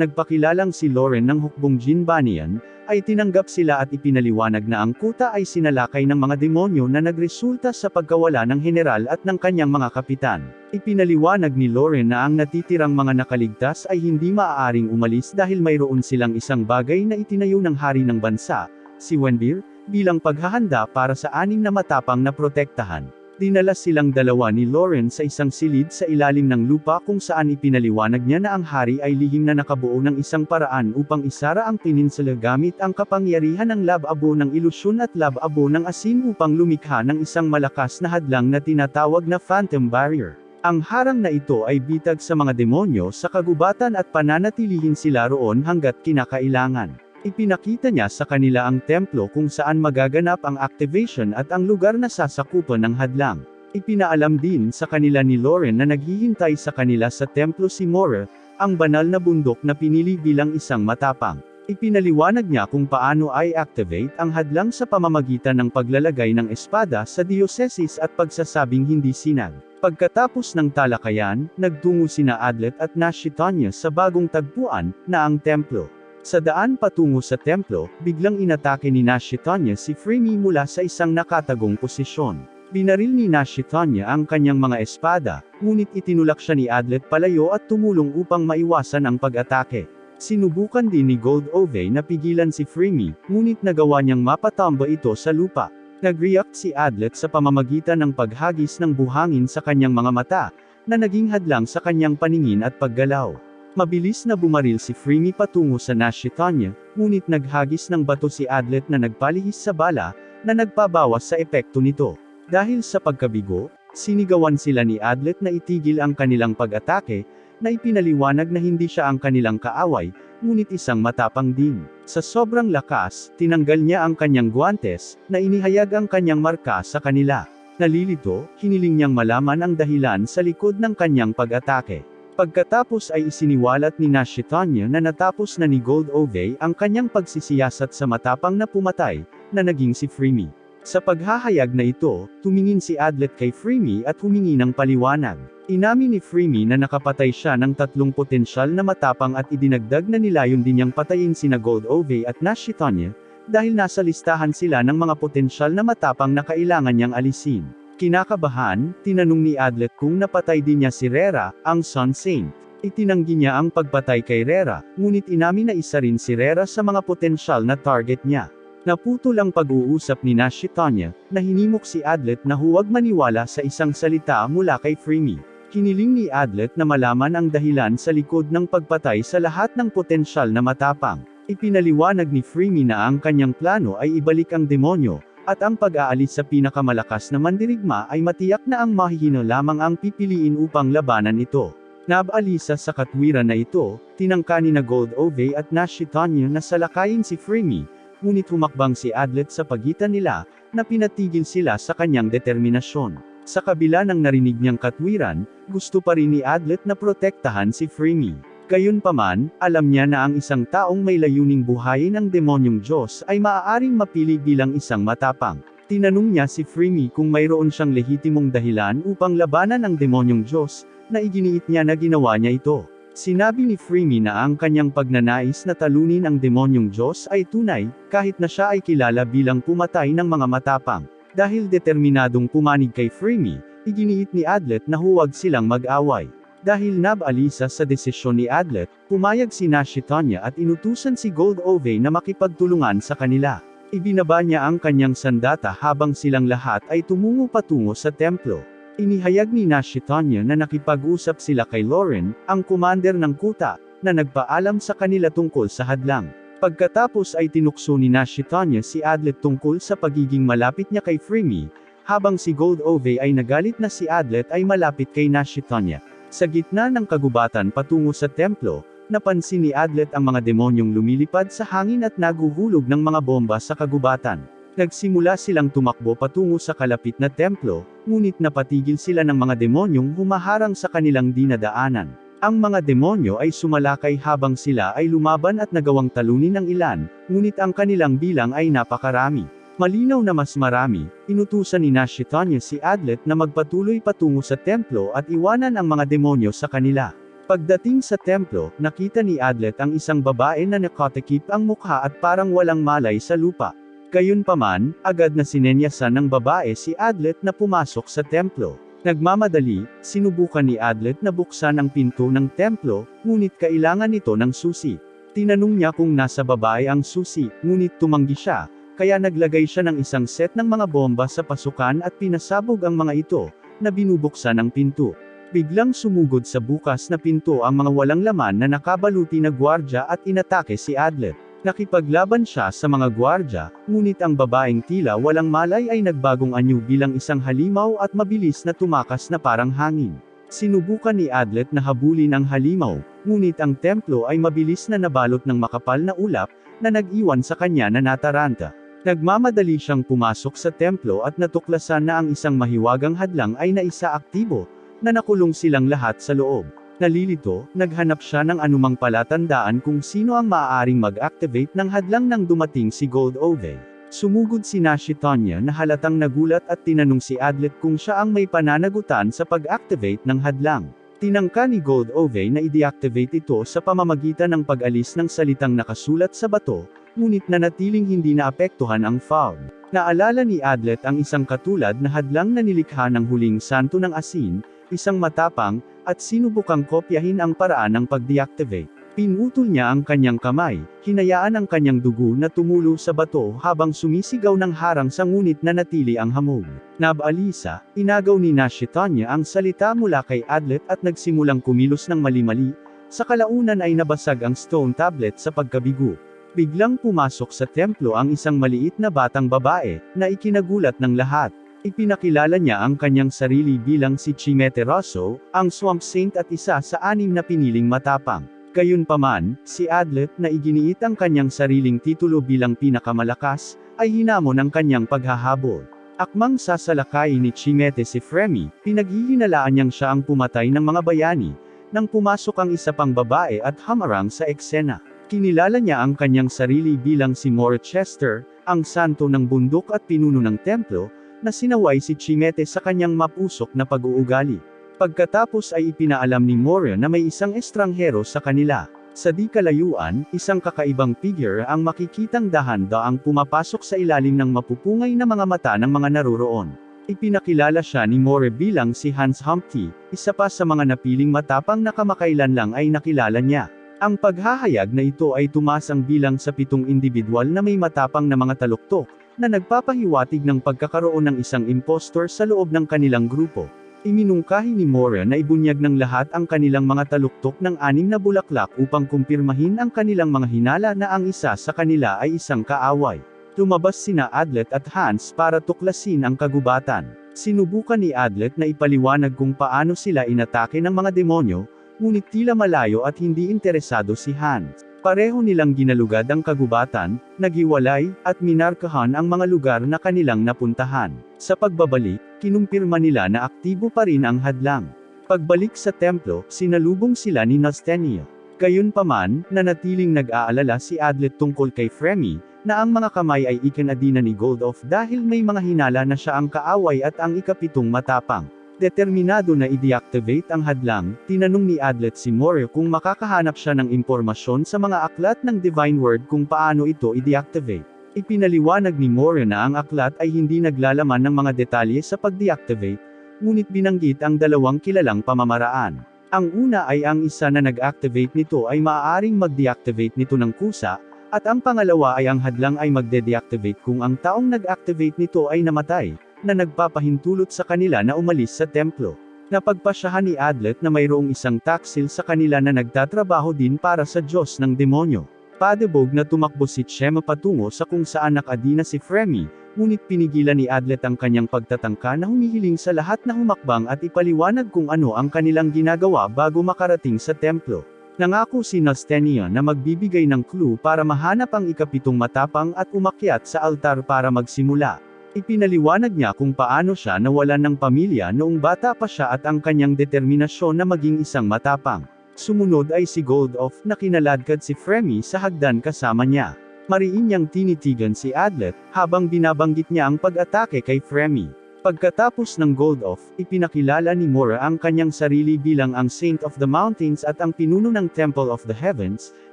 nagpakilalang si Lauren ng hukbong Jinbanian, ay tinanggap sila at ipinaliwanag na ang kuta ay sinalakay ng mga demonyo na nagresulta sa pagkawala ng general at ng kanyang mga kapitan. Ipinaliwanag ni Lauren na ang natitirang mga nakaligtas ay hindi maaaring umalis dahil mayroon silang isang bagay na itinayo ng hari ng bansa, si Wenbir, bilang paghahanda para sa 6 na matapang na protektahan. Dinala silang dalawa ni Lauren sa isang silid sa ilalim ng lupa kung saan ipinaliwanag niya na ang hari ay lihim na nakabuo ng isang paraan upang isara ang peninsula gamit ang kapangyarihan ng lab-abo ng ilusyon at lab-abo ng asin upang lumikha ng isang malakas na hadlang na tinatawag na Phantom Barrier. Ang harang na ito ay bitag sa mga demonyo sa kagubatan at pananatilihin sila roon hanggat kinakailangan. Ipinakita niya sa kanila ang templo kung saan magaganap ang activation at ang lugar na sasakupan ng hadlang. Ipinaalam din sa kanila ni Lauren na naghihintay sa kanila sa templo si Mora, ang banal na bundok na pinili bilang isang matapang. Ipinaliwanag niya kung paano i-activate ang hadlang sa pamamagitan ng paglalagay ng espada sa dioceses at pagsasabing hindi sinag. Pagkatapos ng talakayan, nagtungo sina Adlet at Nashitanya sa bagong tagpuan, na ang templo. Sa daan patungo sa templo, biglang inatake ni Nashitanya si Freemy mula sa isang nakatagong posisyon. Binaril ni Nashitanya ang kanyang mga espada, ngunit itinulak siya ni Adlet palayo at tumulong upang maiwasan ang pag-atake. Sinubukan din ni Gold Ove na pigilan si Freemy, ngunit nagawa niyang mapatamba ito sa lupa. Nag-react si Adlet sa pamamagitan ng paghagis ng buhangin sa kanyang mga mata, na naging hadlang sa kanyang paningin at paggalaw. Mabilis na bumaril si Freemy patungo sa Nashitanya, ngunit naghagis ng bato si Adlet na nagpalihis sa bala, na nagpabawas sa epekto nito. Dahil sa pagkabigo, sinigawan sila ni Adlet na itigil ang kanilang pag-atake, na ipinaliwanag na hindi siya ang kanilang kaaway, ngunit isang matapang din. Sa sobrang lakas, tinanggal niya ang kanyang guantes, na inihayag ang kanyang marka sa kanila. Nalilito, hiniling niyang malaman ang dahilan sa likod ng kanyang pag-atake. Pagkatapos ay isiniwalat ni Nashitanya na natapos na ni Gold Ove ang kanyang pagsisiyasat sa matapang na pumatay, na naging si Freemy. Sa paghahayag na ito, tumingin si Adlet kay Freemy at humingi ng paliwanag. Inamin ni Freemy na nakapatay siya ng 3 potensyal na matapang at idinagdag na nilayon din niyang patayin sina Gold Ove at Nashitanya, dahil nasa listahan sila ng mga potensyal na matapang na kailangan niyang alisin. Kinakabahan, tinanong ni Adlet kung napatay din niya si Rera, ang Sun Saint. Itinanggi niya ang pagpatay kay Rera, ngunit inamin na isa rin si Rera sa mga potensyal na target niya. Naputol ang pag-uusap ni Nashitanya, na hinimok si Adlet na huwag maniwala sa isang salita mula kay Freemy. Hiniling ni Adlet na malaman ang dahilan sa likod ng pagpatay sa lahat ng potensyal na matapang. Ipinaliwanag ni Freemy na ang kanyang plano ay ibalik ang demonyo, at ang pag-aalis sa pinakamalakas na mandirigma ay matiyak na ang mahihino lamang ang pipiliin upang labanan ito. Nabaalisa sa katwiran na ito, tinangka ni na Gold Ove at Nashitanya na salakayin si Freemy, ngunit humakbang si Adlet sa pagitan nila, na pinatigil sila sa kanyang determinasyon. Sa kabila ng narinig niyang katwiran, gusto pa rin ni Adlet na protektahan si Freemy. Gayunpaman, alam niya na ang isang taong may layuning buhayin ang demonyong Diyos ay maaaring mapili bilang isang matapang. Tinanong niya si Freemy kung mayroon siyang lehitimong dahilan upang labanan ang demonyong Diyos, na iginiit niya na ginawa niya ito. Sinabi ni Freemy na ang kanyang pagnanais na talunin ang demonyong Diyos ay tunay, kahit na siya ay kilala bilang pumatay ng mga matapang. Dahil determinadong pumanig kay Freemy, iginiit ni Adlet na huwag silang mag-away. Dahil nabaalisa sa desisyon ni Adlet, pumayag si Nashitanya at inutusan si Gold Ove na makipagtulungan sa kanila. Ibinaba niya ang kanyang sandata habang silang lahat ay tumungo patungo sa templo. Inihayag ni Nashitanya na nakipag-usap sila kay Lauren, ang commander ng kuta, na nagpaalam sa kanila tungkol sa hadlang. Pagkatapos ay tinukso ni Nashitanya si Adlet tungkol sa pagiging malapit niya kay Freemy, habang si Gold Ove ay nagalit na si Adlet ay malapit kay Nashitanya. Sa gitna ng kagubatan patungo sa templo, napansin ni Adlet ang mga demonyong lumilipad sa hangin at naguhulog ng mga bomba sa kagubatan. Nagsimula silang tumakbo patungo sa kalapit na templo, ngunit napatigil sila ng mga demonyong humaharang sa kanilang dinadaanan. Ang mga demonyo ay sumalakay habang sila ay lumaban at nagawang talunin ang ilan, ngunit ang kanilang bilang ay napakarami. Malinaw na mas marami, inutusan ni Nashitanya si Adlet na magpatuloy patungo sa templo at iwanan ang mga demonyo sa kanila. Pagdating sa templo, nakita ni Adlet ang isang babae na nakatakip ang mukha at parang walang malay sa lupa. Gayunpaman, agad na sinenyasan ng babae si Adlet na pumasok sa templo. Nagmamadali, sinubukan ni Adlet na buksan ang pinto ng templo, ngunit kailangan nito ng susi. Tinanong niya kung nasa babae ang susi, ngunit tumanggi siya, kaya naglagay siya ng isang set ng mga bomba sa pasukan at pinasabog ang mga ito, na binubuksan ang pinto. Biglang sumugod sa bukas na pinto ang mga walang laman na nakabaluti na gwardya at inatake si Adlet. Nakipaglaban siya sa mga gwardya, ngunit ang babaeng tila walang malay ay nagbagong anyo bilang isang halimaw at mabilis na tumakas na parang hangin. Sinubukan ni Adlet na habulin ang halimaw, ngunit ang templo ay mabilis na nabalot ng makapal na ulap, na nag-iwan sa kanya na nataranta. Nagmamadali siyang pumasok sa templo at natuklasan na ang isang mahiwagang hadlang ay naisaaktibo, na nakulong silang lahat sa loob. Nalilito, naghanap siya ng anumang palatandaan kung sino ang maaaring mag-activate ng hadlang nang dumating si Gold Ove. Sumugod si Nashitanya na halatang nagulat at tinanong si Adlet kung siya ang may pananagutan sa pag-activate ng hadlang. Tinangka ni Gold Ove na i-deactivate ito sa pamamagitan ng pag-alis ng salitang nakasulat sa bato, ngunit nanatiling hindi naapektuhan ang fog. Naalala ni Adlet ang isang katulad na hadlang na nilikha ng huling santo ng asin, isang matapang, at sinubukang kopyahin ang paraan ng pag-deactivate. Pinutol niya ang kanyang kamay, hinayaan ang kanyang dugo na tumulo sa bato habang sumisigaw ng harang sa ngunit nanatili ang hamog. Nabalisa, inagaw ni Nashitanya ang salita mula kay Adlet at nagsimulang kumilos ng mali-mali, sa kalaunan ay nabasag ang stone tablet sa pagkabigo. Biglang pumasok sa templo ang isang maliit na batang babae, na ikinagulat ng lahat. Ipinakilala niya ang kanyang sarili bilang si Chimete Rosso, ang Swamp Saint at isa sa 6 na piniling matapang. Gayunpaman, si Adlet na iginiit ang kanyang sariling titulo bilang pinakamalakas, ay hinamon ang kanyang paghahabol. Akmang sasalakay ni Chimete si Fremi, pinaghihinalaan niyang siya ang pumatay ng mga bayani, nang pumasok ang isa pang babae at hamarang sa eksena. Kinilala niya ang kanyang sarili bilang si Morchester, ang santo ng bundok at pinuno ng templo, na sinaway si Chimete sa kanyang mapusok na pag-uugali. Pagkatapos ay ipinaalam ni Moria na may isang estranghero sa kanila. Sa di kalayuan, isang kakaibang figure ang makikitang dahan-daang pumapasok sa ilalim ng mapupungay na mga mata ng mga naroroon. Ipinakilala siya ni Moria bilang si Hans Humpty, isa pa sa mga napiling matapang na kamakailan lang ay nakilala niya. Ang paghahayag na ito ay tumasang bilang sa 7 individual na may matapang na mga taluktok, na nagpapahiwatig ng pagkakaroon ng isang impostor sa loob ng kanilang grupo. Iminungkahi ni Moria na ibunyag ng lahat ang kanilang mga taluktok ng 6 na bulaklak upang kumpirmahin ang kanilang mga hinala na ang isa sa kanila ay isang kaaway. Lumabas sina Adlet at Hans para tuklasin ang kagubatan. Sinubukan ni Adlet na ipaliwanag kung paano sila inatake ng mga demonyo, ngunit tila malayo at hindi interesado si Hans. Pareho nilang ginalugad ang kagubatan, naghiwalay, at minarkahan ang mga lugar na kanilang napuntahan. Sa pagbabalik, kinumpirma nila na aktibo pa rin ang hadlang. Pagbalik sa templo, sinalubong sila ni Nastenia. Gayunpaman, nanatiling nag-aalala si Adlet tungkol kay Fremi, na ang mga kamay ay ikinadina ni Goldoff dahil may mga hinala na siya ang kaaway at ang ikapitong matapang. Determinado na i-deactivate ang hadlang, tinanong ni Adlet si Moria kung makakahanap siya ng impormasyon sa mga aklat ng Divine Word kung paano ito i-deactivate. Ipinaliwanag ni Moria na ang aklat ay hindi naglalaman ng mga detalye sa pag-deactivate, ngunit binanggit ang 2 kilalang pamamaraan. Ang una ay ang isa na nag-activate nito ay maaaring mag-deactivate nito ng kusa, at ang pangalawa ay ang hadlang ay magde-deactivate kung ang taong nag-activate nito ay namatay, na nagpapahintulot sa kanila na umalis sa templo. Napagpasyahan ni Adlet na mayroong isang taksil sa kanila na nagtatrabaho din para sa Diyos ng demonyo. Padebog na tumakbo si Chema patungo sa kung saan nakadina si Fremi, ngunit pinigilan ni Adlet ang kanyang pagtatangka na humihiling sa lahat na humakbang at ipaliwanag kung ano ang kanilang ginagawa bago makarating sa templo. Nangako si Nastenia na magbibigay ng clue para mahanap ang ikapitong matapang at umakyat sa altar para magsimula. Ipinaliwanag niya kung paano siya nawalan ng pamilya noong bata pa siya at ang kanyang determinasyon na maging isang matapang. Sumunod ay si Goldoff na kinaladkad si Fremy sa hagdan kasama niya. Mariin niyang tinitigan si Adlet, habang binabanggit niya ang pag-atake kay Fremy. Pagkatapos ng Goldoff, ipinakilala ni Mora ang kanyang sarili bilang ang Saint of the Mountains at ang pinuno ng Temple of the Heavens,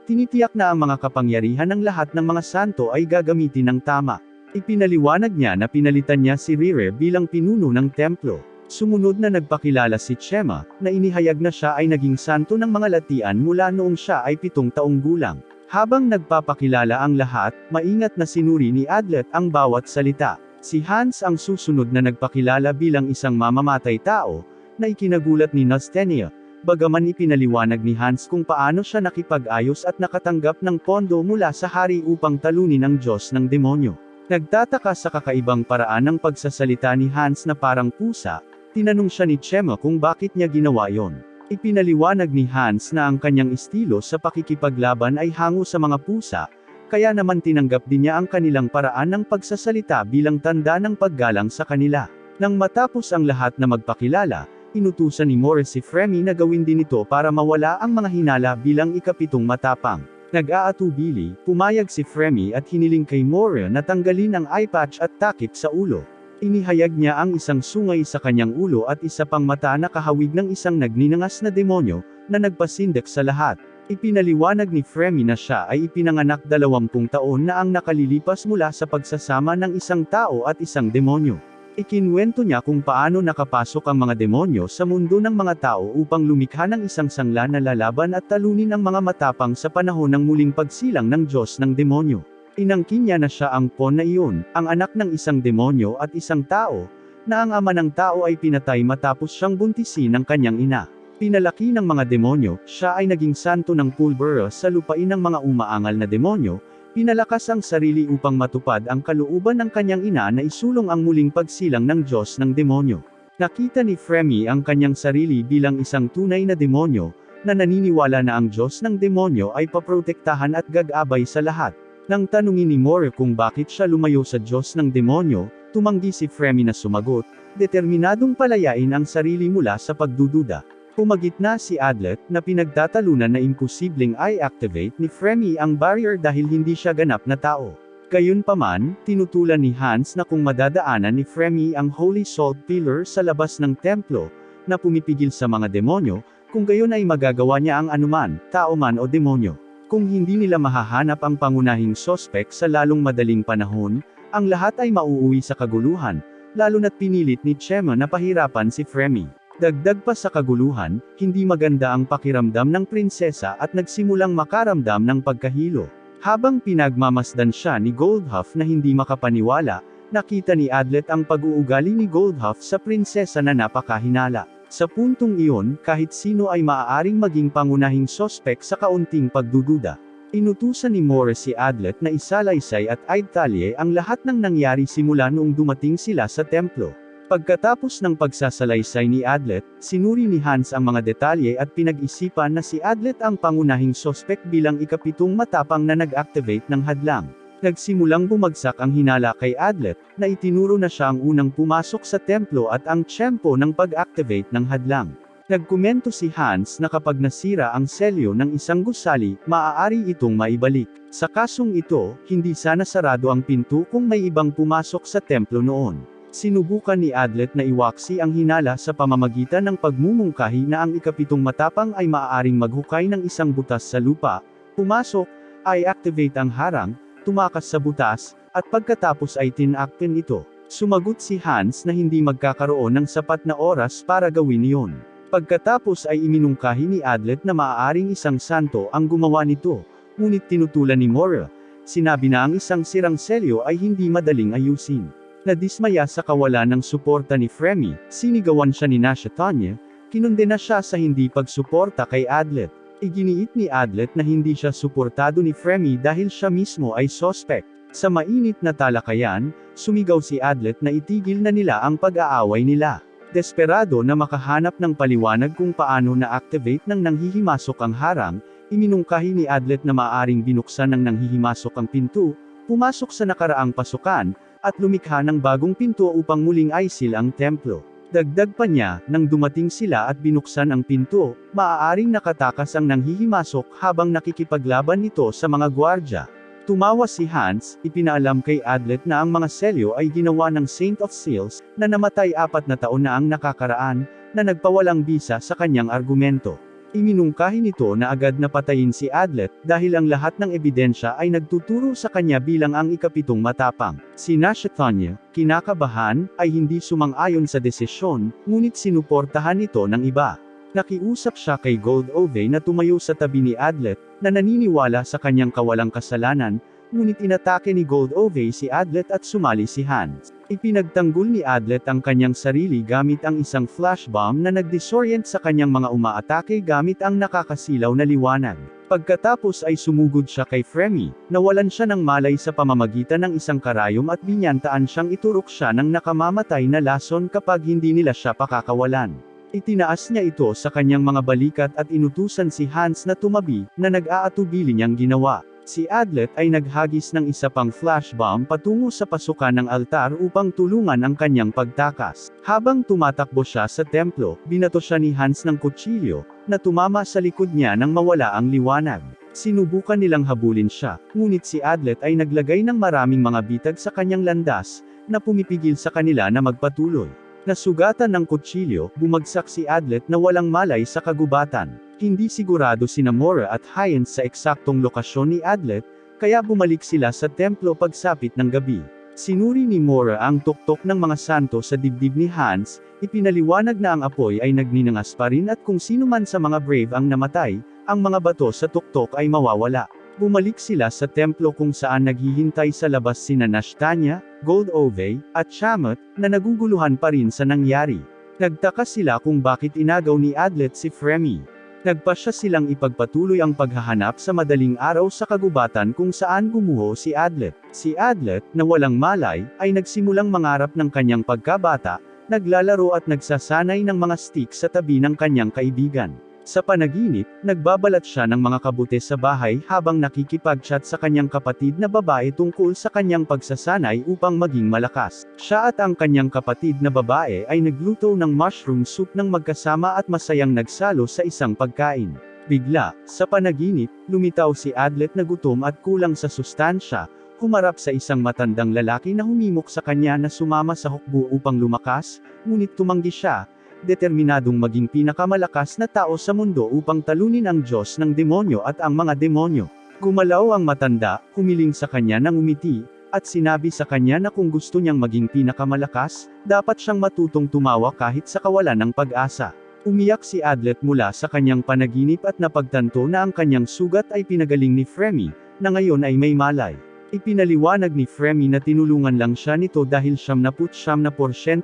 tinitiyak na ang mga kapangyarihan ng lahat ng mga santo ay gagamitin ng tama. Ipinaliwanag niya na pinalitan niya si Rire bilang pinuno ng templo. Sumunod na nagpakilala si Chema, na inihayag na siya ay naging santo ng mga Latian mula noong siya ay 7 taong gulang. Habang nagpapakilala ang lahat, maingat na sinuri ni Adlet ang bawat salita. Si Hans ang susunod na nagpakilala bilang isang mamamatay tao, na ikinagulat ni Nastenia, bagaman ipinaliwanag ni Hans kung paano siya nakipag-ayos at nakatanggap ng pondo mula sa hari upang talunin ang Diyos ng demonyo. Nagtataka sa kakaibang paraan ng pagsasalita ni Hans na parang pusa, tinanong siya ni Chema kung bakit niya ginawa yon. Ipinaliwanag ni Hans na ang kanyang estilo sa pakikipaglaban ay hango sa mga pusa, kaya naman tinanggap din niya ang kanilang paraan ng pagsasalita bilang tanda ng paggalang sa kanila. Nang matapos ang lahat na magpakilala, inutusan ni Morris si Fremy na gawin din ito para mawala ang mga hinala bilang ikapitong matapang. Nag-aatubili, pumayag si Fremy at hiniling kay Moira na tanggalin ang eye patch at takip sa ulo. Inihayag niya ang isang sungay sa kanyang ulo at isa pang mata na kahawig ng isang nagninangas na demonyo, na nagpasindak sa lahat. Ipinaliwanag ni Fremy na siya ay ipinanganak 20 taon na ang nakalilipas mula sa pagsasama ng isang tao at isang demonyo. Ikinwento niya kung paano nakapasok ang mga demonyo sa mundo ng mga tao upang lumikha ng isang sangla na lalaban at talunin ang mga matapang sa panahon ng muling pagsilang ng Diyos ng demonyo. Inangkin niya na siya ang Pon na iyon, ang anak ng isang demonyo at isang tao, na ang ama ng tao ay pinatay matapos siyang buntisin ng kanyang ina. Pinalaki ng mga demonyo, siya ay naging santo ng pulbura sa lupain ng mga umaangal na demonyo, pinalakas ang sarili upang matupad ang kalooban ng kanyang ina na isulong ang muling pagsilang ng Diyos ng demonyo. Nakita ni Fremy ang kanyang sarili bilang isang tunay na demonyo, na naniniwala na ang Diyos ng demonyo ay paprotektahan at gagabay sa lahat. Nang tanungin ni Moore kung bakit siya lumayo sa Diyos ng demonyo, tumanggi si Fremy na sumagot, determinadong palayain ang sarili mula sa pagdududa. Pumagitna si Adlet, na pinagtatalunan na imposibleng i-activate ni Fremy ang barrier dahil hindi siya ganap na tao. Gayunpaman, tinutulan ni Hans na kung madadaanan ni Fremy ang Holy Salt Pillar sa labas ng templo, na pumipigil sa mga demonyo, kung gayon ay magagawa niya ang anuman, tao man o demonyo. Kung hindi nila mahahanap ang pangunahing sospek sa lalong madaling panahon, ang lahat ay mauuwi sa kaguluhan, lalo na't pinilit ni Chema na pahirapan si Fremy. Dagdag pa sa kaguluhan, hindi maganda ang pakiramdam ng prinsesa at nagsimulang makaramdam ng pagkahilo. Habang pinagmamasdan siya ni Goldhuff na hindi makapaniwala, nakita ni Adlet ang pag-uugali ni Goldhuff sa prinsesa na napakahinala. Sa puntong iyon, kahit sino ay maaaring maging pangunahing sospek sa kaunting pagdududa. Inutusan ni Morris si Adlet na isalaysay at idtalye ang lahat ng nangyari simula noong dumating sila sa templo. Pagkatapos ng pagsasalaysay ni Adlet, sinuri ni Hans ang mga detalye at pinag-isipan na si Adlet ang pangunahing sospek bilang ikapitong matapang na nag-activate ng hadlang. Nagsimulang bumagsak ang hinala kay Adlet, na itinuro na siya ang unang pumasok sa templo at ang tiyempo ng pag-activate ng hadlang. Nagkomento si Hans na kapag nasira ang selyo ng isang gusali, maaari itong maibalik. Sa kasong ito, hindi sana sarado ang pinto kung may ibang pumasok sa templo noon. Sinubukan ni Adlet na iwaksi ang hinala sa pamamagitan ng pagmumungkahi na ang ikapitong matapang ay maaaring maghukay ng isang butas sa lupa, pumasok, i-activate ang harang, tumakas sa butas, at pagkatapos ay tinakpan ito. Sumagot si Hans na hindi magkakaroon ng sapat na oras para gawin iyon. Pagkatapos ay iminungkahi ni Adlet na maaaring isang santo ang gumawa nito, ngunit tinutulan ni Moira. Sinabi na ang isang sirang selyo ay hindi madaling ayusin. Nadismaya sa kawalan ng suporta ni Fremy, sinigawan siya ni Nasha Tanya, kinundena siya sa hindi pagsuporta kay Adlet. Iginiit ni Adlet na hindi siya suportado ni Fremy dahil siya mismo ay sospek. Sa mainit na talakayan, sumigaw si Adlet na itigil na nila ang pag-aaway nila. Desperado na makahanap ng paliwanag kung paano na-activate ng nanghihimasok ang harang, iminungkahi ni Adlet na maaaring binuksan ng nanghihimasok ang pinto, pumasok sa nakaraang pasukan, at lumikha ng bagong pinto upang muling aisil ang templo. Dagdag pa niya, nang dumating sila at binuksan ang pinto, maaaring nakatakas ang nanghihimasok habang nakikipaglaban nito sa mga gwardya. Tumawa si Hans, ipinaalam kay Adlet na ang mga selyo ay ginawa ng Saint of Seals, na namatay 4 na taon na ang nakakaraan, na nagpawalang bisa sa kanyang argumento. Iminungkahi nito na agad na patayin si Adlet, dahil ang lahat ng ebidensya ay nagtuturo sa kanya bilang ang ikapitong matapang. Si Nashatonya, kinakabahan, ay hindi sumang-ayon sa desisyon, ngunit sinuportahan ito ng iba. Nakiusap siya kay Goldove na tumayo sa tabi ni Adlet, na naniniwala sa kanyang kawalang kasalanan, ngunit inatake ni Goldove si Adlet at sumali si Hans. Ipinagtanggol ni Adlet ang kanyang sarili gamit ang isang flash bomb na nagdisorient sa kanyang mga umaatake gamit ang nakakasilaw na liwanag. Pagkatapos ay sumugod siya kay Fremy, nawalan siya ng malay sa pamamagitan ng isang karayom at binyantaan siyang iturok siya ng nakamamatay na lason kapag hindi nila siya pakakawalan. Itinaas niya ito sa kanyang mga balikat at inutusan si Hans na tumabi, na nag-aatubili niyang ginawa. Si Adlet ay naghagis ng isa pang flash bomb patungo sa pasukan ng altar upang tulungan ang kanyang pagtakas. Habang tumatakbo siya sa templo, binato siya ni Hans ng kutsilyo, na tumama sa likod niya nang mawala ang liwanag. Sinubukan nilang habulin siya, ngunit si Adlet ay naglagay ng maraming mga bitag sa kanyang landas, na pumipigil sa kanila na magpatuloy. Nasugatan ng kutsilyo, bumagsak si Adlet na walang malay sa kagubatan. Hindi sigurado sina Mora at Hines sa eksaktong lokasyon ni Adlet, kaya bumalik sila sa templo pagsapit ng gabi. Sinuri ni Mora ang tuktok ng mga santo sa dibdib ni Hans, ipinaliwanag na ang apoy ay nagninangas pa rin at kung sino man sa mga brave ang namatay, ang mga bato sa tuktok ay mawawala. Bumalik sila sa templo kung saan naghihintay sa labas sina Nashtanya, Goldove, at Shamut, na naguguluhan pa rin sa nangyari. Nagtaka sila kung bakit inagaw ni Adlet si Fremy. Nagpasya silang ipagpatuloy ang paghahanap sa madaling araw sa kagubatan kung saan gumuho si Adlet. Si Adlet, na walang malay, ay nagsimulang mangarap ng kanyang pagkabata, naglalaro at nagsasanay ng mga stick sa tabi ng kanyang kaibigan. Sa panaginip, nagbabalat siya ng mga kabute sa bahay habang nakikipag-chat sa kanyang kapatid na babae tungkol sa kanyang pagsasanay upang maging malakas. Siya at ang kanyang kapatid na babae ay nagluto ng mushroom soup ng magkasama at masayang nagsalo sa isang pagkain. Bigla, sa panaginip, lumitaw si Adlet na gutom at kulang sa sustansya, humarap sa isang matandang lalaki na humimok sa kanya na sumama sa hukbo upang lumakas, ngunit tumanggi siya, determinadong maging pinakamalakas na tao sa mundo upang talunin ang Diyos ng demonyo at ang mga demonyo. Gumalaw ang matanda, humiling sa kanya ng umiti, at sinabi sa kanya na kung gusto niyang maging pinakamalakas, dapat siyang matutong tumawa kahit sa kawalan ng pag-asa. Umiyak si Adlet mula sa kanyang panaginip at napagtanto na ang kanyang sugat ay pinagaling ni Fremy, na ngayon ay may malay. Ipinaliwanag ni Fremy na tinulungan lang siya nito dahil 99%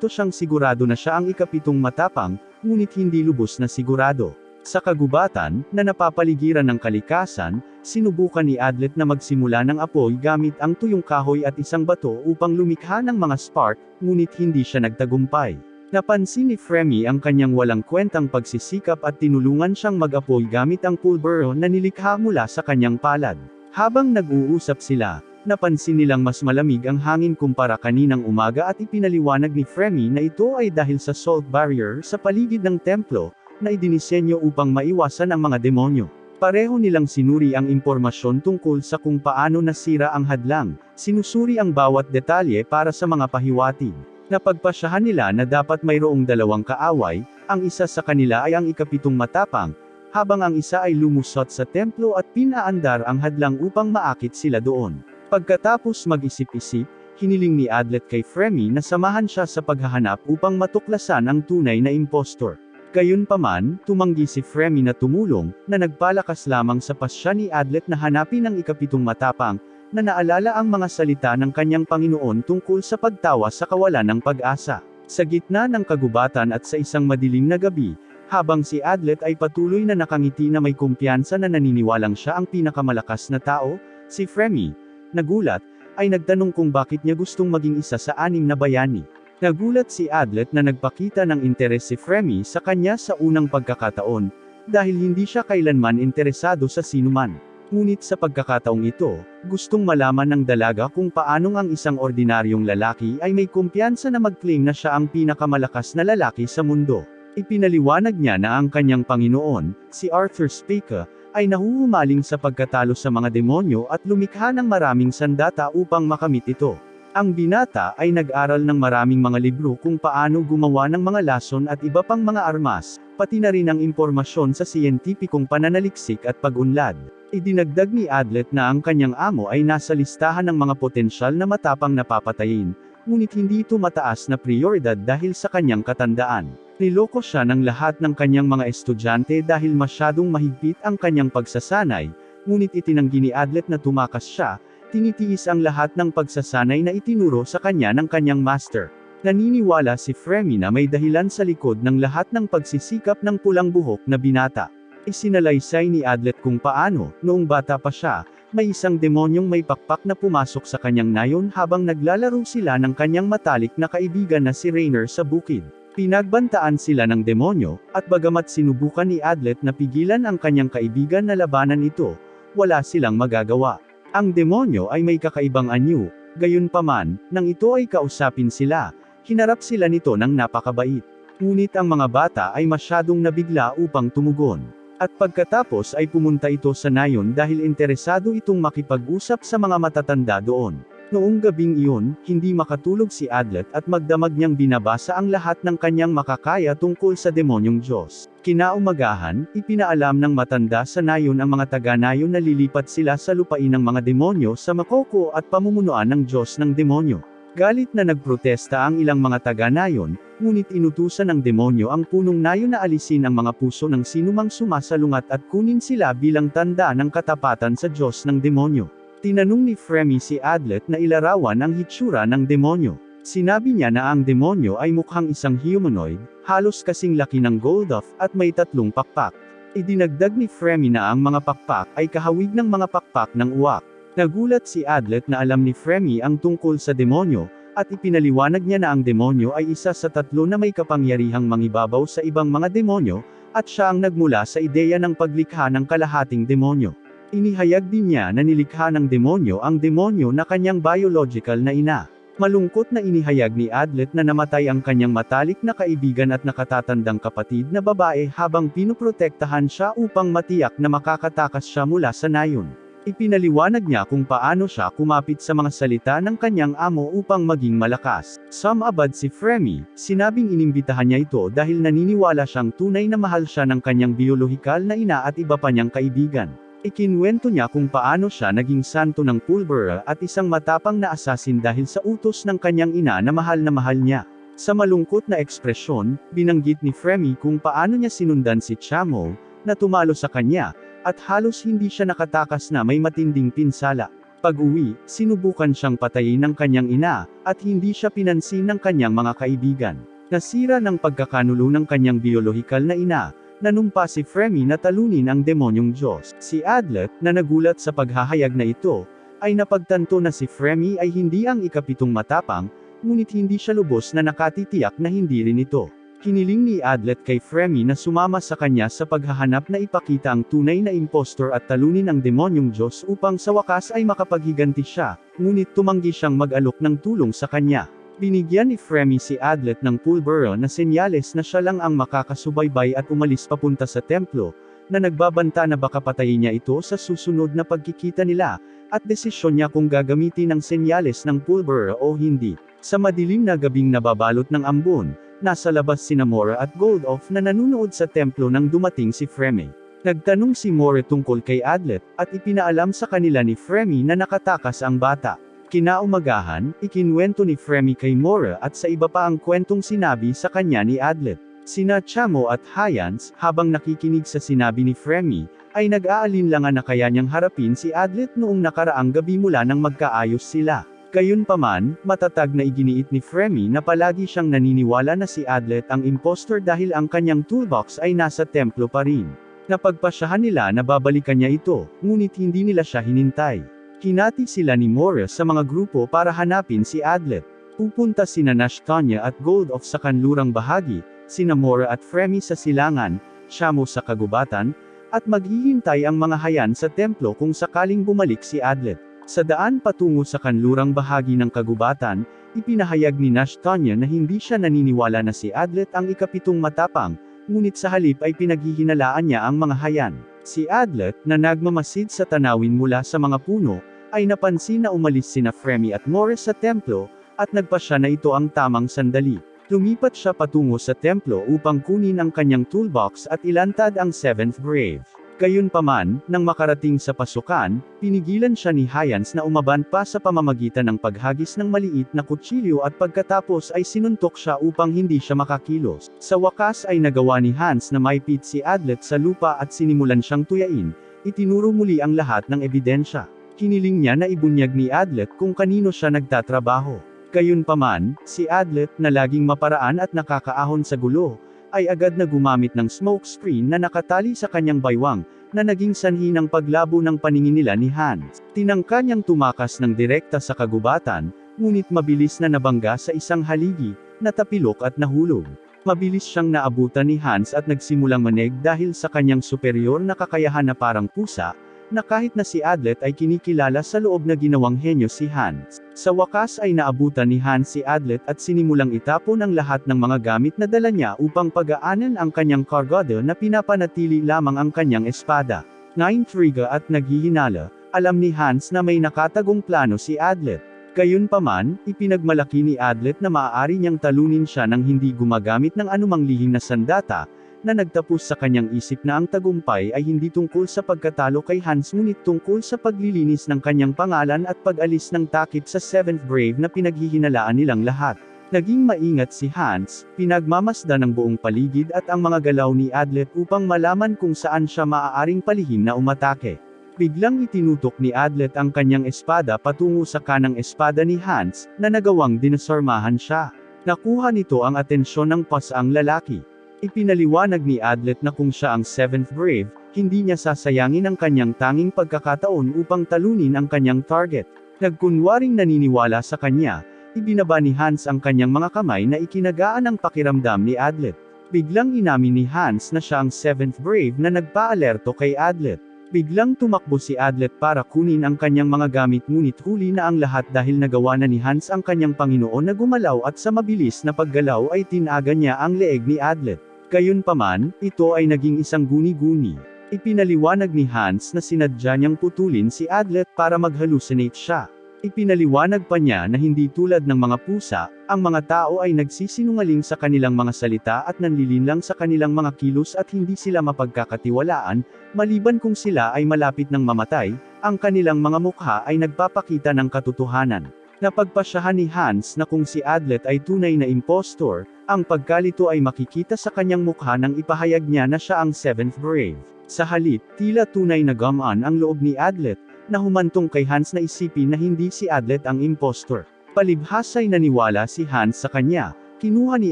siyang sigurado na siya ang ikapitong matapang, ngunit hindi lubos na sigurado. Sa kagubatan, na napapaligiran ng kalikasan, sinubukan ni Adlet na magsimula ng apoy gamit ang tuyong kahoy at isang bato upang lumikha ng mga spark, ngunit hindi siya nagtagumpay. Napansin ni Fremy ang kanyang walang kwentang pagsisikap at tinulungan siyang mag-apoy gamit ang pulbero na nilikha mula sa kanyang palad. Habang nag-uusap sila, napansin nilang mas malamig ang hangin kumpara kaninang umaga at ipinaliwanag ni Fremy na ito ay dahil sa salt barrier sa paligid ng templo, na idinisenyo upang maiwasan ang mga demonyo. Pareho nilang sinuri ang impormasyon tungkol sa kung paano nasira ang hadlang, sinusuri ang bawat detalye para sa mga pahiwatig. Napagpasyahan nila na dapat mayroong dalawang kaaway, ang isa sa kanila ay ang ikapitong matapang, habang ang isa ay lumusot sa templo at pinaandar ang hadlang upang maakit sila doon. Pagkatapos mag-isip-isip, hiniling ni Adlet kay Fremy na samahan siya sa paghahanap upang matuklasan ang tunay na impostor. Gayunpaman, tumanggi si Fremy na tumulong, na nagpalakas lamang sa pasya ni Adlet na hanapin ang ikapitong matapang, na naalala ang mga salita ng kanyang Panginoon tungkol sa pagtawa sa kawalan ng pag-asa. Sa gitna ng kagubatan at sa isang madilim na gabi, habang si Adlet ay patuloy na nakangiti na may kumpiyansa na naniniwalang siya ang pinakamalakas na tao, si Fremy, nagulat, ay nagtanong kung bakit niya gustong maging isa sa 6 na bayani. Nagulat si Adlet na nagpakita ng interes si Fremy sa kanya sa unang pagkakataon, dahil hindi siya kailanman interesado sa sinuman. Ngunit sa pagkakataong ito, gustong malaman ng dalaga kung paanong ang isang ordinaryong lalaki ay may kumpiyansa na mag-claim na siya ang pinakamalakas na lalaki sa mundo. Ipinaliwanag niya na ang kanyang Panginoon, si Arthur Speke, ay nahuhumaling sa pagkatalo sa mga demonyo at lumikha ng maraming sandata upang makamit ito. Ang binata ay nag-aral ng maraming mga libro kung paano gumawa ng mga lason at iba pang mga armas, pati na rin ang impormasyon sa siyentipikong pananaliksik at pag-unlad. Idinagdag ni Adlet na ang kanyang amo ay nasa listahan ng mga potensyal na matapang na papatayin, ngunit hindi ito mataas na prioridad dahil sa kanyang katandaan. Niloko siya ng lahat ng kanyang mga estudyante dahil masyadong mahigpit ang kanyang pagsasanay, ngunit itinanggi ni Adlet na tumakas siya, tinitiis ang lahat ng pagsasanay na itinuro sa kanya ng kanyang master. Naniniwala si Fremy na may dahilan sa likod ng lahat ng pagsisikap ng pulang buhok na binata. Isinalaysay ni Adlet kung paano, noong bata pa siya, may isang demonyong may pakpak na pumasok sa kanyang nayon habang naglalaro sila ng kanyang matalik na kaibigan na si Rainer sa bukid. Pinagbantaan sila ng demonyo, at bagamat sinubukan ni Adlet na pigilan ang kanyang kaibigan na labanan ito, wala silang magagawa. Ang demonyo ay may kakaibang anyo, gayunpaman, nang ito ay kausapin sila, hinarap sila nito ng napakabait. Ngunit ang mga bata ay masyadong nabigla upang tumugon. At pagkatapos ay pumunta ito sa nayon dahil interesado itong makipag-usap sa mga matatanda doon. Noong gabing iyon, hindi makatulog si Adlet at magdamag niyang binabasa ang lahat ng kanyang makakaya tungkol sa demonyong Diyos. Kinaumagahan, ipinaalam ng matanda sa nayon ang mga taga-nayon na lilipat sila sa lupain ng mga demonyo sa Makoko at pamumunuan ng Diyos ng demonyo. Galit na nagprotesta ang ilang mga taga-nayon, ngunit inutusan ng demonyo ang punong nayon na alisin ang mga puso ng sinumang sumasalungat at kunin sila bilang tanda ng katapatan sa Diyos ng demonyo. Tinanong ni Fremy si Adlet na ilarawan ang hitsura ng demonyo. Sinabi niya na ang demonyo ay mukhang isang humanoid, halos kasing laki ng Goldof, at may 3 pakpak. Idinagdag ni Fremy na ang mga pakpak ay kahawig ng mga pakpak ng uwak. Nagulat si Adlet na alam ni Fremy ang tungkol sa demonyo, at ipinaliwanag niya na ang demonyo ay isa sa 3 na may kapangyarihang mangibabaw sa ibang mga demonyo, at siya ang nagmula sa ideya ng paglikha ng kalahating demonyo. Inihayag din niya na nilikha ng demonyo ang demonyo na kanyang biological na ina. Malungkot na inihayag ni Adlet na namatay ang kanyang matalik na kaibigan at nakatatandang kapatid na babae habang pinoprotektahan siya upang matiyak na makakatakas siya mula sa nayon. Ipinaliwanag niya kung paano siya kumapit sa mga salita ng kanyang amo upang maging malakas. Sumabad si Fremy, sinabing inimbitahan niya ito dahil naniniwala siyang tunay na mahal siya ng kanyang biolohikal na ina at iba pa niyang kaibigan. Ikinwento niya kung paano siya naging santo ng Pulbura at isang matapang na asasin dahil sa utos ng kanyang ina na mahal niya. Sa malungkot na ekspresyon, binanggit ni Fremy kung paano niya sinundan si Chamo, na tumalo sa kanya, at halos hindi siya nakatakas na may matinding pinsala. Pag-uwi, sinubukan siyang patayin ng kanyang ina, at hindi siya pinansin ng kanyang mga kaibigan. Nasira ng pagkakanulo ng kanyang biolohikal na ina, nanumpa si Fremy na talunin ang demonyong Diyos. Si Adlet, na nagulat sa paghahayag na ito, ay napagtanto na si Fremy ay hindi ang ikapitong matapang, ngunit hindi siya lubos na nakatitiyak na hindi rin ito. Hiniling ni Adlet kay Fremy na sumama sa kanya sa paghahanap na ipakita ang tunay na impostor at talunin ang demonyong Diyos upang sa wakas ay makapaghiganti siya, ngunit tumanggi siyang mag-alok ng tulong sa kanya. Binigyan ni Fremy si Adlet ng Pulbura na senyales na siya lang ang makakasubaybay at umalis papunta sa templo, na nagbabanta na baka patayin niya ito sa susunod na pagkikita nila, at desisyon niya kung gagamitin ang senyales ng Pulbura o hindi. Sa madilim na gabing nababalot ng ambon, nasa labas sina Mora at Goldof na nanunood sa templo nang dumating si Fremy. Nagtanong si Mora tungkol kay Adlet, at ipinaalam sa kanila ni Fremy na nakatakas ang bata. Kinaumagahan, ikinwento ni Fremy kay Mora at sa iba pa ang kwentong sinabi sa kanya ni Adlet. Sina Chamo at Hyans, habang nakikinig sa sinabi ni Fremy, ay nag-aalinlangan na kaya niyang harapin si Adlet noong nakaraang gabi mula nang magkaayos sila. Gayunpaman, matatag na iginiit ni Fremy na palagi siyang naniniwala na si Adlet ang impostor dahil ang kanyang toolbox ay nasa templo pa rin. Napagpasyahan nila na babalikan niya ito, ngunit hindi nila siya hinintay. Hinati sila ni Mora sa mga grupo para hanapin si Adlet. Pupunta sina Nashtanya at Goldof sa kanlurang bahagi, sina Mora at Fremy sa silangan, Chamo sa kagubatan, at maghihintay ang mga hayan sa templo kung sakaling bumalik si Adlet. Sa daan patungo sa kanlurang bahagi ng kagubatan, ipinahayag ni Nash Tanya na hindi siya naniniwala na si Adlet ang ikapitong matapang, ngunit sa halip ay pinaghihinalaan niya ang mga hayan. Si Adlet, na nagmamasid sa tanawin mula sa mga puno, ay napansin na umalis sina Fremy at Morris sa templo, at nagpasya na ito ang tamang sandali. Lumipat siya patungo sa templo upang kunin ang kanyang toolbox at ilantad ang Seventh Grave. Gayunpaman, nang makarating sa pasukan, pinigilan siya ni Hyans na umaban pa sa pamamagitan ng paghagis ng maliit na kutsilyo at pagkatapos ay sinuntok siya upang hindi siya makakilos. Sa wakas ay nagawa ni Hans na maipit si Adlet sa lupa at sinimulan siyang tuyain, itinuro muli ang lahat ng ebidensya. Hiniling niya na ibunyag ni Adlet kung kanino siya nagtatrabaho. Gayunpaman, si Adlet, na laging maparaan at nakakaahon sa gulo, ay agad na gumamit ng smoke screen na nakatali sa kanyang baywang, na naging sanhi ng paglabo ng paningin nila ni Hans. Tinangka niyang tumakas ng direkta sa kagubatan, ngunit mabilis na nabangga sa isang haligi, natapilok at nahulog. Mabilis siyang naabutan ni Hans at nagsimulang manig dahil sa kanyang superior na kakayahan na parang pusa, na kahit na si Adlet ay kinikilala sa loob na ginawang henyo si Hans. Sa wakas ay naabutan ni Hans si Adlet at sinimulang itapon ang lahat ng mga gamit na dala niya upang pagaanan ang kanyang kargada na pinapanatili lamang ang kanyang espada. Naintriga at naghihinala, alam ni Hans na may nakatagong plano si Adlet. Gayunpaman, ipinagmalaki ni Adlet na maaari niyang talunin siya nang hindi gumagamit ng anumang lihim na sandata, na nagtapos sa kanyang isip na ang tagumpay ay hindi tungkol sa pagkatalo kay Hans ngunit tungkol sa paglilinis ng kanyang pangalan at pag-alis ng takip sa Seventh Grave na pinaghihinalaan nilang lahat. Naging maingat si Hans, pinagmamasdan ng buong paligid at ang mga galaw ni Adlet upang malaman kung saan siya maaaring palihim na umatake. Biglang itinutok ni Adlet ang kanyang espada patungo sa kanang espada ni Hans, na nagawang dinasarmahan siya. Nakuha nito ang atensyon ng pasaang lalaki. Ipinaliwanag ni Adlet na kung siya ang Seventh Grave, hindi niya sasayangin ang kanyang tanging pagkakataon upang talunin ang kanyang target. Nagkunwaring naniniwala sa kanya, ibinaba ni Hans ang kanyang mga kamay na ikinagaan ang pakiramdam ni Adlet. Biglang inamin ni Hans na siya ang Seventh Grave na nagpaalerto kay Adlet. Biglang tumakbo si Adlet para kunin ang kanyang mga gamit ngunit huli na ang lahat dahil nagawa na ni Hans ang kanyang Panginoon na gumalaw at sa mabilis na paggalaw ay tinaga niya ang leeg ni Adlet. Gayunpaman, ito ay naging isang guni-guni. Ipinaliwanag ni Hans na sinadya niyang putulin si Adlet para mag-hallucinate siya. Ipinaliwanag pa niya na hindi tulad ng mga pusa, ang mga tao ay nagsisinungaling sa kanilang mga salita at nanlilinlang sa kanilang mga kilos at hindi sila mapagkakatiwalaan, maliban kung sila ay malapit ng mamatay, ang kanilang mga mukha ay nagpapakita ng katotohanan. Napagpasyahan ni Hans na kung si Adlet ay tunay na impostor, ang pagkalito ay makikita sa kanyang mukha nang ipahayag niya na siya ang Seventh Grave. Sa halip, tila tunay na gamaan ang loob ni Adlet, na humantong kay Hans na isipin na hindi si Adlet ang impostor. Palibhas ay naniwala si Hans sa kanya, kinuha ni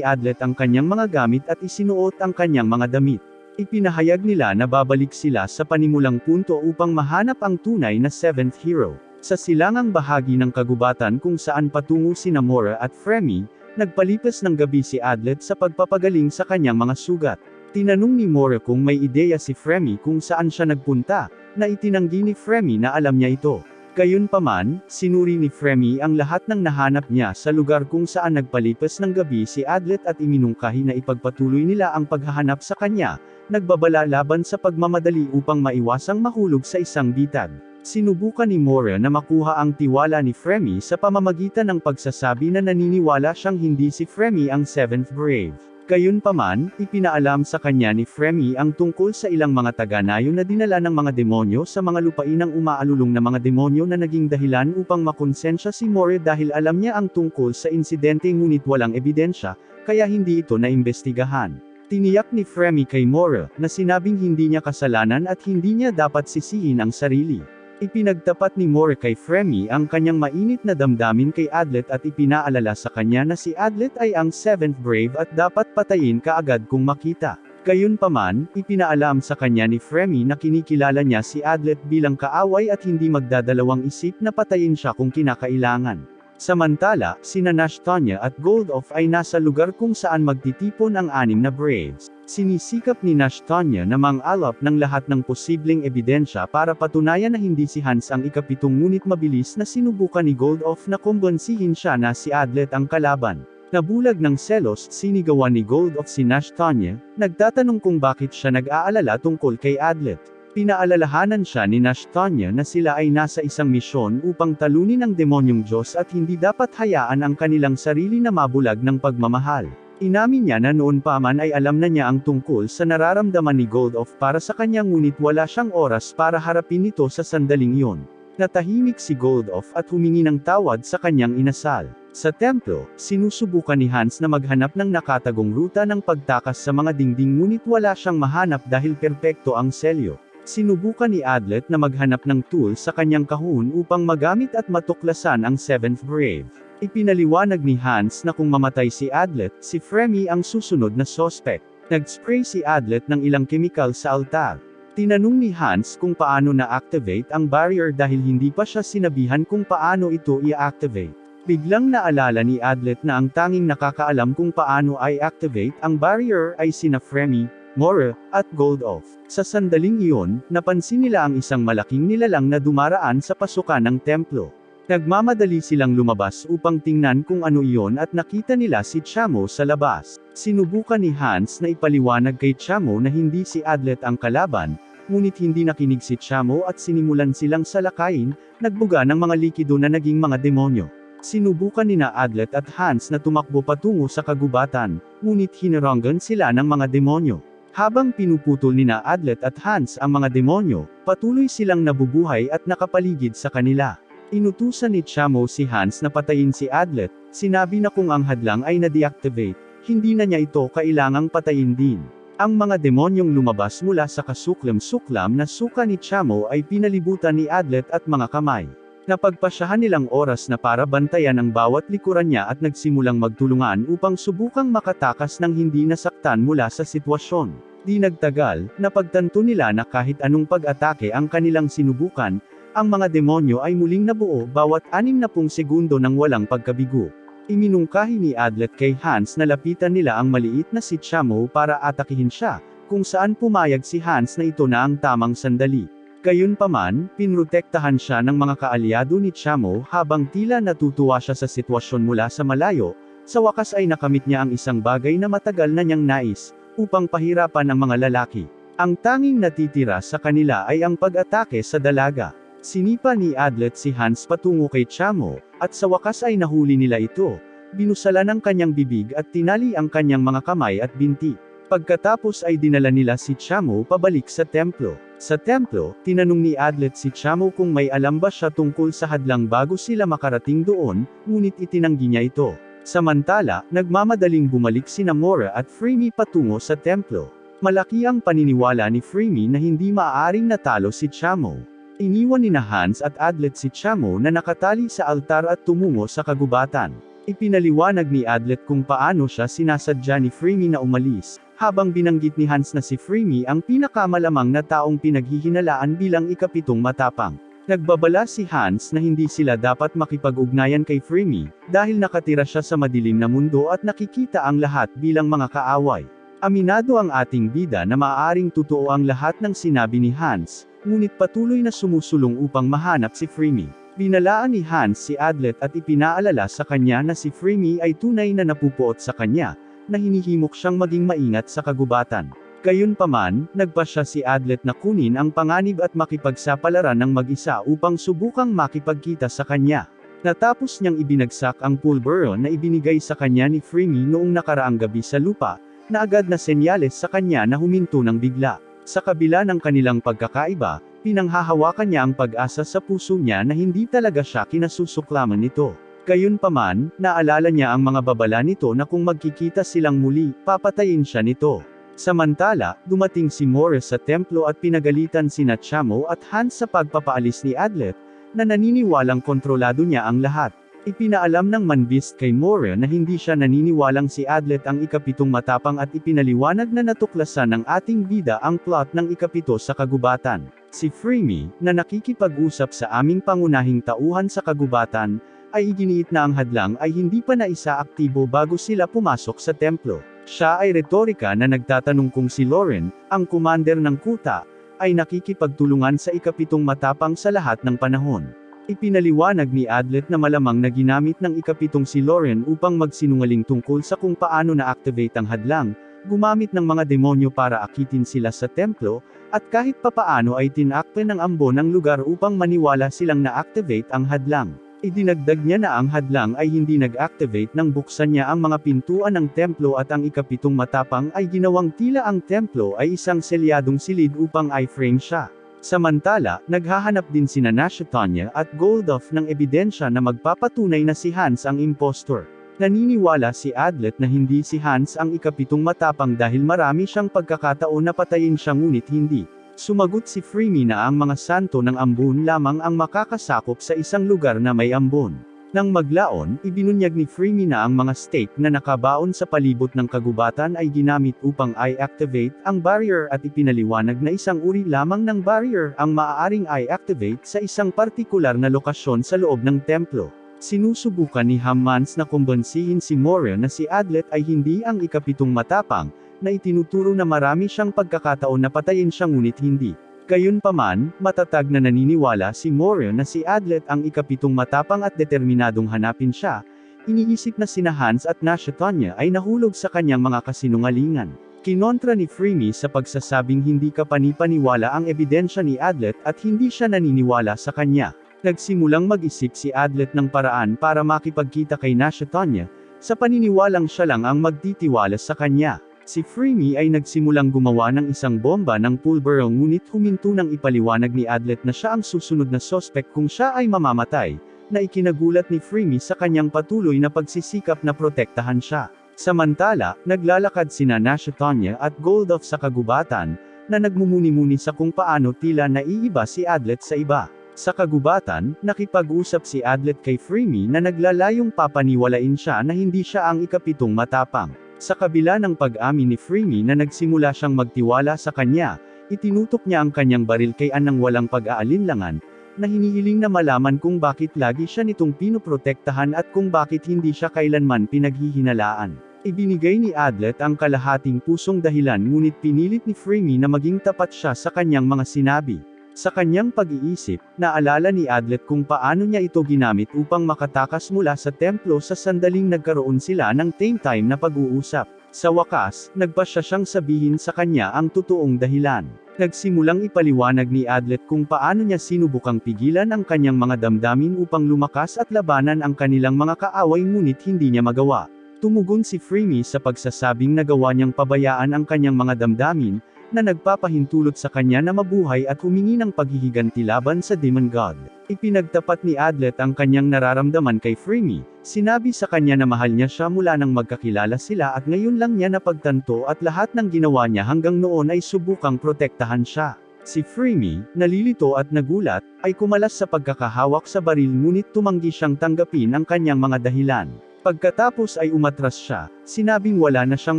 Adlet ang kanyang mga gamit at isinuot ang kanyang mga damit. Ipinahayag nila na babalik sila sa panimulang punto upang mahanap ang tunay na Seventh Hero. Sa silangang bahagi ng kagubatan kung saan patungo sina Mora at Fremy, nagpalipas ng gabi si Adlet sa pagpapagaling sa kanyang mga sugat. Tinanong ni Mora kung may ideya si Fremy kung saan siya nagpunta, na itinanggi ni Fremy na alam niya ito. Gayunpaman, sinuri ni Fremy ang lahat ng nahanap niya sa lugar kung saan nagpalipas ng gabi si Adlet at iminungkahi na ipagpatuloy nila ang paghahanap sa kanya, nagbabala laban sa pagmamadali upang maiwasang mahulog sa isang bitag. Sinubukan ni Mora na makuha ang tiwala ni Fremy sa pamamagitan ng pagsasabi na naniniwala siyang hindi si Fremy ang Seventh Grave. Gayunpaman, ipinaalam sa kanya ni Fremy ang tungkol sa ilang mga taga-nayo na dinala ng mga demonyo sa mga lupain ng umaalulong na mga demonyo na naging dahilan upang makonsensya si Mora dahil alam niya ang tungkol sa insidente ngunit walang ebidensya, kaya hindi ito naimbestigahan. Tiniyak ni Fremy kay Mora na sinabing hindi niya kasalanan at hindi niya dapat sisihin ang sarili. Ipinagtapat ni Mora kay Fremy ang kanyang mainit na damdamin kay Adlet at ipinaalala sa kanya na si Adlet ay ang Seventh Grave at dapat patayin kaagad kung makita. Gayunpaman, ipinaalam sa kanya ni Fremy na kinikilala niya si Adlet bilang kaaway at hindi magdadalawang isip na patayin siya kung kinakailangan. Samantala, sina Nash Tanya at Goldoff ay nasa lugar kung saan magtitipon ang 6 na Braves. Sinisikap ni Nash-Tanya na mang-alap ng lahat ng posibleng ebidensya para patunayan na hindi si Hans ang ikapitong ngunit mabilis na sinubukan ni Goldoff na kumbonsihin siya na si Adlet ang kalaban. Nabulag ng selos, sinigawan ni Goldoff si Nash-Tanya, nagtatanong kung bakit siya nag-aalala tungkol kay Adlet. Pinaalalahanan siya ni Nash-Tanya na sila ay nasa isang misyon upang talunin ang demonyong Diyos at hindi dapat hayaan ang kanilang sarili na mabulag ng pagmamahal. Inamin niya na noon pa man ay alam na niya ang tungkol sa nararamdaman ni Goldoff para sa kanya ngunit wala siyang oras para harapin ito sa sandaling iyon. Natahimik si Goldoff at humingi ng tawad sa kanyang inasal. Sa templo, sinusubukan ni Hans na maghanap ng nakatagong ruta ng pagtakas sa mga dingding ngunit wala siyang mahanap dahil perpekto ang selyo. Sinubukan ni Adlet na maghanap ng tool sa kanyang kahon upang magamit at matuklasan ang seventh grave. Ipinaliwanag ni Hans na kung mamatay si Adlet, si Fremy ang susunod na suspect. Nag-spray si Adlet ng ilang kemikal sa altar. Tinanong ni Hans kung paano na-activate ang barrier dahil hindi pa siya sinabihan kung paano ito i-activate. Biglang naalala ni Adlet na ang tanging nakakaalam kung paano i-activate ang barrier ay sina Fremy, Moira, at Goldoff. Sa sandaling iyon, napansin nila ang isang malaking nilalang na dumaraan sa pasukan ng templo. Nagmamadali silang lumabas upang tingnan kung ano iyon at nakita nila si Chamo sa labas. Sinubukan ni Hans na ipaliwanag kay Chamo na hindi si Adlet ang kalaban, ngunit hindi nakinig si Chamo at sinimulan silang salakayin, nagbuga ng mga likido na naging mga demonyo. Sinubukan ni Adlet at Hans na tumakbo patungo sa kagubatan, ngunit hinaranggan sila ng mga demonyo. Habang pinuputol ni Adlet at Hans ang mga demonyo, patuloy silang nabubuhay at nakapaligid sa kanila. Inutusan ni Chamo si Hans na patayin si Adlet, sinabi na kung ang hadlang ay na-deactivate, hindi na niya ito kailangang patayin din. Ang mga demonyong lumabas mula sa kasuklam-suklam na suka ni Chamo ay pinalibutan ni Adlet at mga kamay. Napagpasyahan nilang oras na para bantayan ang bawat likuran niya at nagsimulang magtulungan upang subukang makatakas ng hindi nasaktan mula sa sitwasyon. Di nagtagal, napagtanto nila na kahit anong pag-atake ang kanilang sinubukan, ang mga demonyo ay muling nabuo bawat 60 segundo ng walang pagkabigo. Iminungkahi ni Adlet kay Hans na lapitan nila ang maliit na si Chamo para atakihin siya, kung saan pumayag si Hans na ito na ang tamang sandali. Gayunpaman, pinrotektahan siya ng mga kaalyado ni Chamo habang tila natutuwa siya sa sitwasyon mula sa malayo, sa wakas ay nakamit niya ang isang bagay na matagal na niyang nais, upang pahirapan ang mga lalaki. Ang tanging natitira sa kanila ay ang pag-atake sa dalaga. Sinipa ni Adlet si Hans patungo kay Chamo, at sa wakas ay nahuli nila ito. Binusalan ang kanyang bibig at tinali ang kanyang mga kamay at binti. Pagkatapos ay dinala nila si Chamo pabalik sa templo. Sa templo, tinanong ni Adlet si Chamo kung may alam ba siya tungkol sa hadlang bago sila makarating doon, ngunit itinanggi niya ito. Samantala, nagmamadaling bumalik sina Moira at Fremy patungo sa templo. Malaki ang paniniwala ni Fremy na hindi maaaring natalo si Chamo. Iniwan ni Hans at Adlet si Chamo na nakatali sa altar at tumungo sa kagubatan. Ipinaliwanag ni Adlet kung paano siya sinasadya ni Fremy na umalis, habang binanggit ni Hans na si Fremy ang pinakamalamang na taong pinaghihinalaan bilang ikapitong matapang. Nagbabala si Hans na hindi sila dapat makipag-ugnayan kay Fremy, dahil nakatira siya sa madilim na mundo at nakikita ang lahat bilang mga kaaway. Aminado ang ating bida na maaaring totoo ang lahat ng sinabi ni Hans, ngunit patuloy na sumusulong upang mahanap si Fremy. Binalaan ni Hans si Adlet at ipinaalala sa kanya na si Fremy ay tunay na napupuot sa kanya, na hinihimok siyang maging maingat sa kagubatan. Gayunpaman, nagpasya si Adlet na kunin ang panganib at makipagsapalaran ng mag-isa upang subukang makipagkita sa kanya. Natapos niyang ibinagsak ang pulbero na ibinigay sa kanya ni Fremy noong nakaraang gabi sa lupa, na agad na senyales sa kanya na huminto ng bigla. Sa kabila ng kanilang pagkakaiba, pinanghahawakan niya ang pag-asa sa puso niya na hindi talaga siya kinasusuklaman nito. Gayunpaman, naalala niya ang mga babala nito na kung magkikita silang muli, papatayin siya nito. Samantala, dumating si Moira sa templo at pinagalitan sina Chamo at Hans sa pagpapaalis ni Adlet, na naniniwalang kontrolado niya ang lahat. Ipinaalam ng manbist kay Moira na hindi siya naniniwalang si Adlet ang ikapitong matapang at ipinaliwanag na natuklasan ng ating bida ang plot ng ikapito sa kagubatan. Si Fremy, na nakikipag-usap sa aming pangunahing tauhan sa kagubatan, ay iginiit na ang hadlang ay hindi pa na isa aktibo bago sila pumasok sa templo. Siya ay retorika na nagtatanong kung si Lauren, ang commander ng kuta, ay nakikipagtulungan sa ikapitong matapang sa lahat ng panahon. Ipinaliwanag ni Adlet na malamang na ginamit ng ikapitong si Lauren upang magsinungaling tungkol sa kung paano na-activate ang hadlang, gumamit ng mga demonyo para akitin sila sa templo, at kahit papaano ay tinakpe ng ambon ang lugar upang maniwala silang na-activate ang hadlang. Idinagdag niya na ang hadlang ay hindi nag-activate nang buksan niya ang mga pintuan ng templo at ang ikapitong matapang ay ginawang tila ang templo ay isang selyadong silid upang i-frame siya. Samantala, naghahanap din sina Nashatonya at Golduff ng ebidensya na magpapatunay na si Hans ang impostor. Naniniwala si Adlet na hindi si Hans ang ikapitong matapang dahil marami siyang pagkakataon na patayin siya ngunit hindi. Sumagot si Freemy na ang mga santo ng ambon lamang ang makakasakop sa isang lugar na may ambon. Nang maglaon, ibinunyag ni Freemy na ang mga stake na nakabaon sa palibot ng kagubatan ay ginamit upang i-activate ang barrier at ipinaliwanag na isang uri lamang ng barrier ang maaaring i-activate sa isang partikular na lokasyon sa loob ng templo. Sinusubukan ni Hammans na kumbansihin si Moira na si Adlet ay hindi ang ikapitong matapang, na itinuturo na marami siyang pagkakataon na patayin siya ngunit hindi. Gayunpaman, matatag na naniniwala si Moira na si Adlet ang ikapitong matapang at determinadong hanapin siya. Iniisip na sina Hans at Nashatonya ay nahulog sa kanyang mga kasinungalingan. Kinontra ni Freemy sa pagsasabing hindi kapanipaniwala ang ebidensya ni Adlet at hindi siya naniniwala sa kanya. Nagsimulang mag-isip si Adlet ng paraan para makipagkita kay Nashatonya, sa paniniwalang siya lang ang magtitiwala sa kanya. Si Freemy ay nagsimulang gumawa ng isang bomba ng pulbero ngunit huminto nang ipaliwanag ni Adlet na siya ang susunod na suspect kung siya ay mamamatay, na ikinagulat ni Freemy sa kanyang patuloy na pagsisikap na protektahan siya. Samantala, naglalakad sina Nashatonya at Golduff sa kagubatan, na nagmumuni-muni sa kung paano tila naiiba si Adlet sa iba. Sa kagubatan, nakipag-usap si Adlet kay Freemy na naglalayong papaniwalain siya na hindi siya ang ikapitong matapang. Sa kabila ng pag-amin ni Freemy na nagsimula siyang magtiwala sa kanya, itinutok niya ang kanyang baril kay Ann nang walang pag-aalinlangan, na hinihiling na malaman kung bakit lagi siya nitong pinoprotektahan at kung bakit hindi siya kailanman pinaghihinalaan. Ibinigay ni Adlet ang kalahating pusong dahilan ngunit pinilit ni Freemy na maging tapat siya sa kanyang mga sinabi. Sa kanyang pag-iisip, naalala ni Adlet kung paano niya ito ginamit upang makatakas mula sa templo sa sandaling nagkaroon sila ng tame time na pag-uusap. Sa wakas, nagpasya siyang sabihin sa kanya ang totoong dahilan. Nagsimulang ipaliwanag ni Adlet kung paano niya sinubukang pigilan ang kanyang mga damdamin upang lumakas at labanan ang kanilang mga kaaway ngunit hindi niya magawa. Tumugon si Freemy sa pagsasabing nagawa niyang pabayaan ang kanyang mga damdamin, na nagpapahintulot sa kanya na mabuhay at humingi ng paghihiganti laban sa Demon God. Ipinagtapat ni Adlet ang kanyang nararamdaman kay Freemy, sinabi sa kanya na mahal niya siya mula nang magkakilala sila at ngayon lang niya napagtanto at lahat ng ginawa niya hanggang noon ay subukang protektahan siya. Si Freemy, nalilito at nagulat, ay kumalas sa pagkakahawak sa baril ngunit tumanggi siyang tanggapin ang kanyang mga dahilan. Pagkatapos ay umatras siya, sinabing wala na siyang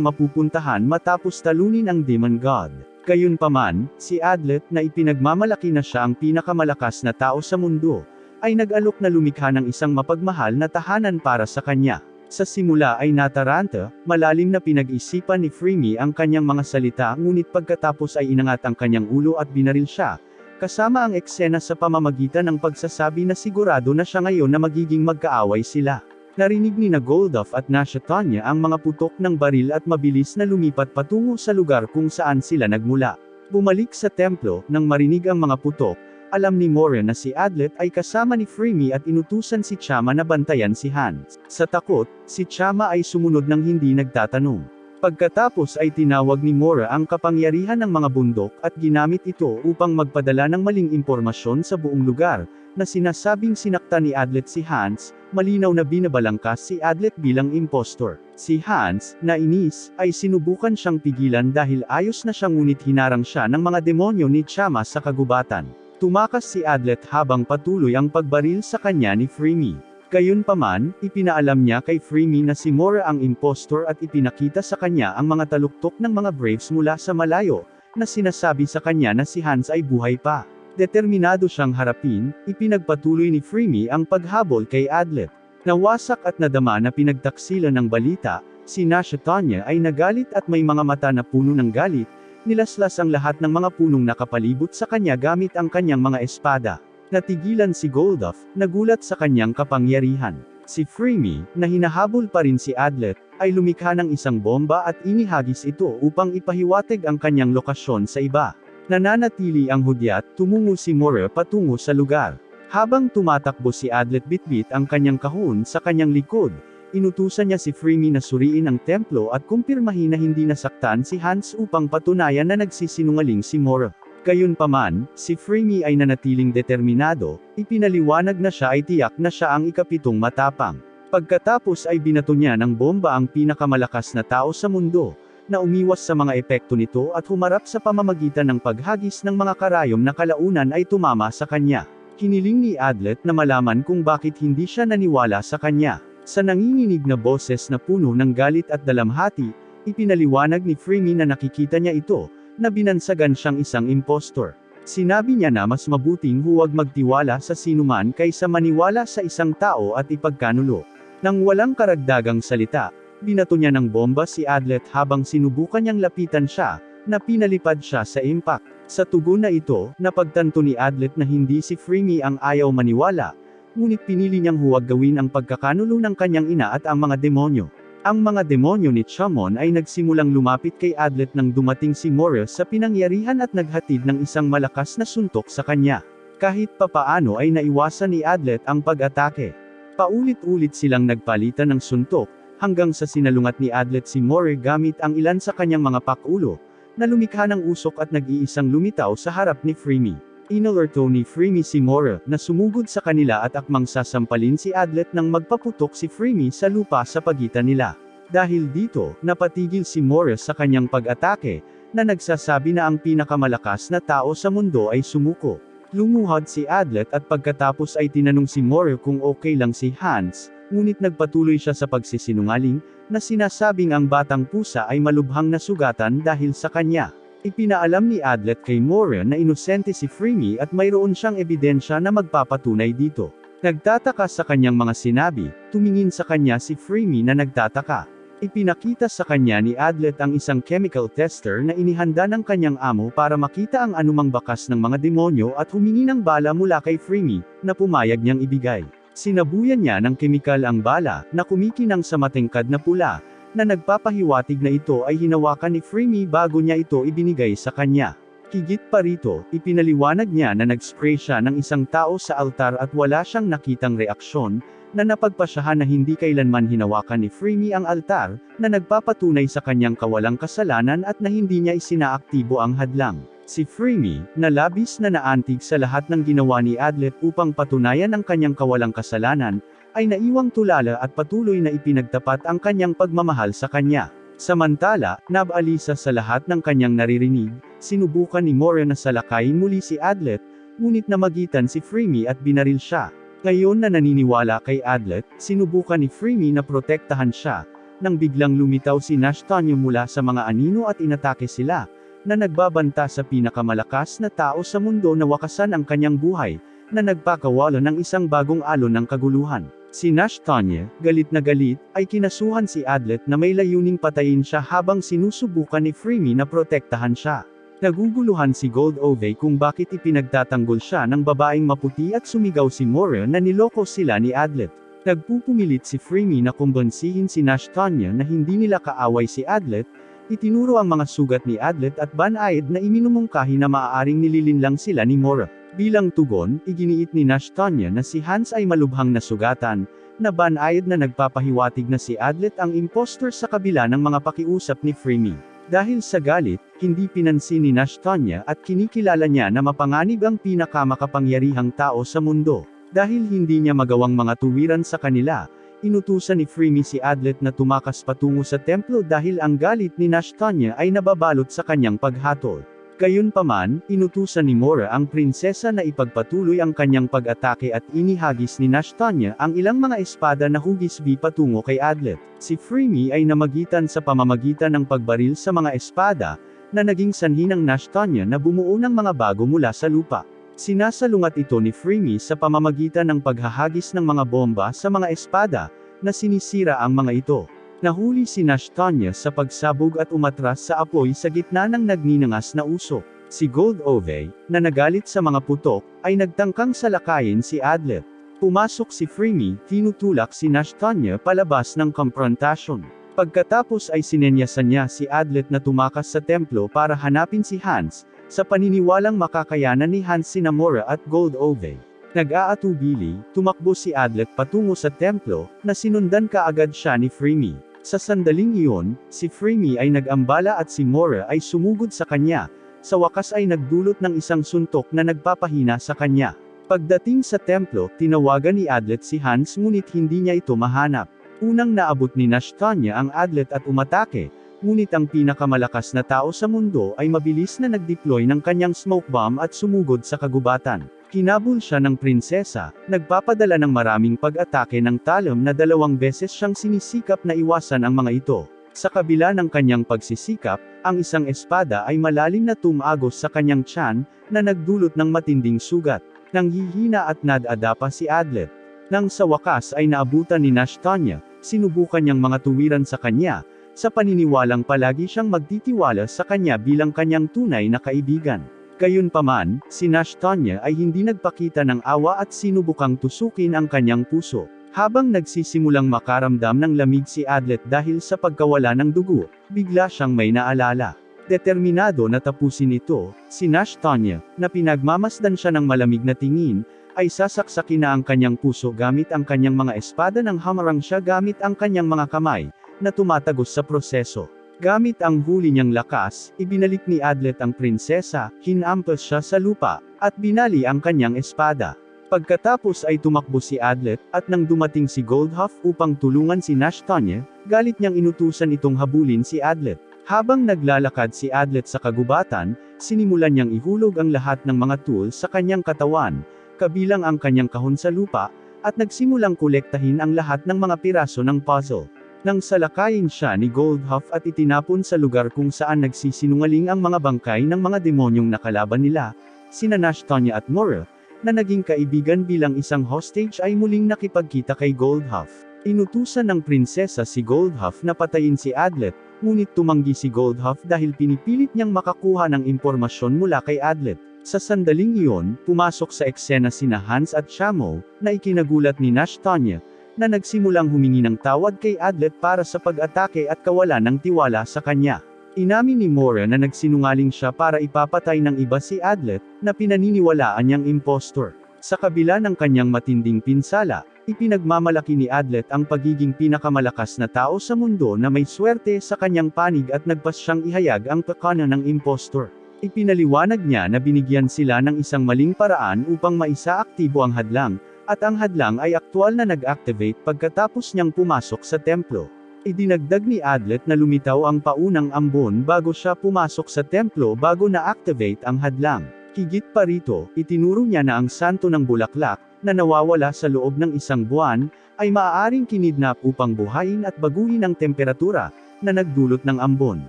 mapupuntahan matapos talunin ang Demon God. Gayunpaman, si Adlet na ipinagmamalaki na siya ang pinakamalakas na tao sa mundo, ay nag-alok na lumikha ng isang mapagmahal na tahanan para sa kanya. Sa simula ay nataranta, malalim na pinag-isipan ni Freemy ang kanyang mga salita ngunit pagkatapos ay inangat ang kanyang ulo at binaril siya, kasama ang eksena sa pamamagitan ng pagsasabi na sigurado na siya ngayon na magiging magkaaway sila. Narinig ni na Golduff at Nashatonya ang mga putok ng baril at mabilis na lumipat patungo sa lugar kung saan sila nagmula. Bumalik sa templo, nang marinig ang mga putok, alam ni Moira na si Adlet ay kasama ni Freemy at inutusan si Chama na bantayan si Hans. Sa takot, si Chama ay sumunod ng hindi nagtatanong. Pagkatapos ay tinawag ni Moira ang kapangyarihan ng mga bundok at ginamit ito upang magpadala ng maling impormasyon sa buong lugar, na sinasabing sinaktan ni Adlet si Hans, malinaw na binabalangkas si Adlet bilang impostor. Si Hans, na inis, ay sinubukan siyang pigilan dahil ayos na siya ngunit hinarang siya ng mga demonyo ni Chama sa kagubatan. Tumakas si Adlet habang patuloy ang pagbaril sa kanya ni Freemy. Gayunpaman, ipinaalam niya kay Freemy na si Moira ang impostor at ipinakita sa kanya ang mga taluktok ng mga Braves mula sa malayo, na sinasabi sa kanya na si Hans ay buhay pa. Determinado siyang harapin, ipinagpatuloy ni Freemy ang paghabol kay Adlet. Nawasak at nadama na pinagtaksilan ng balita, Si Nashtonya ay nagalit at may mga mata na puno ng galit, nilaslas ang lahat ng mga punong nakapalibot sa kanya gamit ang kanyang mga espada. Natigilan si Golduff, nagulat sa kanyang kapangyarihan. Si Freemy, na hinahabol pa rin si Adlet, ay lumikha ng isang bomba at inihagis ito upang ipahiwatig ang kanyang lokasyon sa iba. Nananatili ang hudyat, tumungo si Mora patungo sa lugar. Habang tumatakbo si Adlet bitbit ang kanyang kahon sa kanyang likod, inutusan niya si Freemy na suriin ang templo at kumpirmahin na hindi nasaktan si Hans upang patunayan na nagsisinungaling si Mora. Gayunpaman, si Freemy ay nanatiling determinado, ipinaliwanag na siya ay tiyak na siya ang ikapitong matapang. Pagkatapos ay binato niya ng bomba ang pinakamalakas na tao sa mundo, na umiwas sa mga epekto nito at humarap sa pamamagitan ng paghagis ng mga karayom na kalaunan ay tumama sa kanya. Hiniling ni Adlet na malaman kung bakit hindi siya naniwala sa kanya. Sa nanginginig na boses na puno ng galit at dalamhati, ipinaliwanag ni Freemy na nakikita niya ito, na binansagan siyang isang impostor. Sinabi niya na mas mabuting huwag magtiwala sa sinuman kaysa maniwala sa isang tao at ipagkanulo. Nang walang karagdagang salita, binato niya ng bomba si Adlet habang sinubukan niyang lapitan siya, na pinalipad siya sa impact. Sa tugon na ito, napagtanto ni Adlet na hindi si Freemy ang ayaw maniwala, ngunit pinili niyang huwag gawin ang pagkakanulo ng kanyang ina at ang mga demonyo. Ang mga demonyo ni Chamon ay nagsimulang lumapit kay Adlet nang dumating si Mora sa pinangyarihan at naghatid ng isang malakas na suntok sa kanya. Kahit papaano ay naiwasan ni Adlet ang pag-atake. Paulit-ulit silang nagpalitan ng suntok, hanggang sa sinalungat ni Adlet si Mora gamit ang ilan sa kanyang mga pakulo, na lumikha ng usok at nag-iisang lumitaw sa harap ni Freemy. Inalerto ni Freemy si Mora, na sumugod sa kanila at akmang sasampalin si Adlet nang magpaputok si Freemy sa lupa sa pagitan nila. Dahil dito, napatigil si Mora sa kanyang pag-atake, na nagsasabi na ang pinakamalakas na tao sa mundo ay sumuko. Lumuhod si Adlet at pagkatapos ay tinanong si Mora kung okay lang si Hans, ngunit nagpatuloy siya sa pagsisinungaling, na sinasabing ang batang pusa ay malubhang nasugatan dahil sa kanya. Ipinaalam ni Adlet kay Mora na inosente si Freemy at mayroon siyang ebidensya na magpapatunay dito. Nagtataka sa kanyang mga sinabi, tumingin sa kanya si Freemy na nagtataka. Ipinakita sa kanya ni Adlet ang isang chemical tester na inihanda ng kanyang amo para makita ang anumang bakas ng mga demonyo at humingi ng bala mula kay Freemy, na pumayag niyang ibigay. Sinabuyan niya ng kemikal ang bala, na kumikinang sa matingkad na pula, na nagpapahiwatig na ito ay hinawakan ni Freemy bago niya ito ibinigay sa kanya. Higit pa rito, ipinaliwanag niya na nag-spray siya ng isang tao sa altar at wala siyang nakitang reaksyon, na napagpasyahan na hindi kailanman hinawakan ni Freemy ang altar, na nagpapatunay sa kanyang kawalang kasalanan at na hindi niya isinaaktibo ang hadlang. Si Freemy, na labis na naantig sa lahat ng ginawa ni Adlet upang patunayan ang kanyang kawalang kasalanan, ay naiwang tulala at patuloy na ipinagtapat ang kanyang pagmamahal sa kanya. Samantala, nabalisa sa lahat ng kanyang naririnig, sinubukan ni Mora na salakayin muli si Adlet, ngunit namagitan si Freemy at binaril siya. Ngayon na naniniwala kay Adlet, sinubukan ni Freemy na protektahan siya, nang biglang lumitaw si Nashtonya mula sa mga anino at inatake sila, na nagbabanta sa pinakamalakas na tao sa mundo na wakasan ang kanyang buhay, na nagpakawala ng isang bagong alon ng kaguluhan. Si Nashtonya, galit na galit, ay kinasuhan si Adlet na may layuning patayin siya habang sinusubukan ni Freemy na protektahan siya. Naguguluhan si Goldove kung bakit ipinagtatanggol siya ng babaeng maputi at sumigaw si Mora na niloko sila ni Adlet. Nagpupumilit si Freemy na kumbonsihin si Nashtonya na hindi nila kaaway si Adlet. Itinuro ang mga sugat ni Adlet at banayad na iminumungkahi na maaaring nililinlang sila ni Mora. Bilang tugon, iginiit ni Nashtonya na si Hans ay malubhang nasugatan, na banayad na nagpapahiwatig na si Adlet ang impostor sa kabila ng mga pakiusap ni Freemy. Dahil sa galit, hindi pinansin ni Nashtonya at kinikilala niya na mapanganib ang pinakamakapangyarihang tao sa mundo. Dahil hindi niya magawang mga tuwiran sa kanila, inutusan ni Freemy si Adlet na tumakas patungo sa templo dahil ang galit ni Nashtonya ay nababalot sa kanyang paghatol. Gayunpaman, inutusan ni Mora ang prinsesa na ipagpatuloy ang kanyang pag-atake at inihagis ni Nashtonya ang ilang mga espada na hugis-bi patungo kay Adlet. Si Freemy ay namagitan sa pamamagitan ng pagbaril sa mga espada, na naging sanhi ng Nashtonya na bumuo ng mga bago mula sa lupa. Sinasalungat ito ni Freemy sa pamamagitan ng paghahagis ng mga bomba sa mga espada, na sinisira ang mga ito. Nahuli si Nashtonya sa pagsabog at umatras sa apoy sa gitna ng nagninangas na usok. Si Goldove, na nagalit sa mga putok, ay nagtangkang salakayin si Adlet. Pumasok si Freemy, tinutulak si Nashtonya palabas ng komprontasyon. Pagkatapos ay sinenyasan niya si Adlet na tumakas sa templo para hanapin si Hans, sa paniniwalang makakayanan ni Hans sina Mora at Goldove. Nag-aatubili, tumakbo si Adlet patungo sa templo, na sinundan kaagad siya ni Freemy. Sa sandaling iyon, si Freemy ay nag-ambala at si Mora ay sumugod sa kanya, sa wakas ay nagdulot ng isang suntok na nagpapahina sa kanya. Pagdating sa templo, tinawagan ni Adlet si Hans ngunit hindi niya ito mahanap. Unang naabot ni Nashtonya ang Adlet at umatake, ngunit ang pinakamalakas na tao sa mundo ay mabilis na nag-deploy ng kanyang smoke bomb at sumugod sa kagubatan. Hinabol siya ng prinsesa, nagpapadala ng maraming pag-atake ng Talim na 2 beses siyang sinisikap na iwasan ang mga ito. Sa kabila ng kanyang pagsisikap, ang isang espada ay malalim na tumagos sa kanyang tiyan, na nagdulot ng matinding sugat. Nanghihina at nadadapa si Adlet. Nang sa wakas ay naabutan ni Nashtonya, sinubukan niyang mga tuwiran sa kanya, sa paniniwalang palagi siyang magtitiwala sa kanya bilang kanyang tunay na kaibigan. Gayunpaman, si Nashtonya ay hindi nagpakita ng awa at sinubukang tusukin ang kanyang puso. Habang nagsisimulang makaramdam ng lamig si Adlet dahil sa pagkawala ng dugo, bigla siyang may naalala. Determinado na tapusin ito, si Nashtonya, na pinagmamasdan siya ng malamig na tingin, ay sasaksakin na ang kanyang puso gamit ang kanyang mga espada nang hamarang siya gamit ang kanyang mga kamay, na tumatagos sa proseso. Gamit ang huli niyang lakas, ibinalik ni Adlet ang prinsesa, hinampas siya sa lupa, at binali ang kanyang espada. Pagkatapos ay tumakbo si Adlet, at nang dumating si Goldhuff upang tulungan si Nashtonya, galit niyang inutusan itong habulin si Adlet. Habang naglalakad si Adlet sa kagubatan, sinimulan niyang ihulog ang lahat ng mga tools sa kanyang katawan, kabilang ang kanyang kahon sa lupa, at nagsimulang kolektahin ang lahat ng mga piraso ng puzzle. Nang salakayin siya ni Goldhuff at itinapon sa lugar kung saan nagsisinungaling ang mga bangkay ng mga demonyong nakalaban nila, sina Nashtonya at Mora, na naging kaibigan bilang isang hostage ay muling nakipagkita kay Goldhuff. Inutusan ng prinsesa si Goldhuff na patayin si Adlet, ngunit tumanggi si Goldhuff dahil pinipilit niyang makakuha ng impormasyon mula kay Adlet. Sa sandaling iyon, pumasok sa eksena sina Hans at Shamo, na ikinagulat ni Nashtonya, na nagsimulang humingi ng tawad kay Adlet para sa pag-atake at kawalan ng tiwala sa kanya. Inamin ni Mora na nagsinungaling siya para ipapatay ng iba si Adlet, na pinaniniwalaan niyang impostor. Sa kabila ng kanyang matinding pinsala, ipinagmamalaki ni Adlet ang pagiging pinakamalakas na tao sa mundo na may swerte sa kanyang panig at nagpas siyang ihayag ang pekana ng impostor. Ipinaliwanag niya na binigyan sila ng isang maling paraan upang maisaaktibo ang hadlang, at ang hadlang ay aktwal na nag-activate pagkatapos niyang pumasok sa templo. Idinagdag ni Adlet na lumitaw ang paunang ambon bago siya pumasok sa templo bago na-activate ang hadlang. Higit pa rito, itinuro niya na ang santo ng bulaklak, na nawawala sa loob ng 1 buwan, ay maaaring kinidnap upang buhayin at baguhin ang temperatura, na nagdulot ng ambon.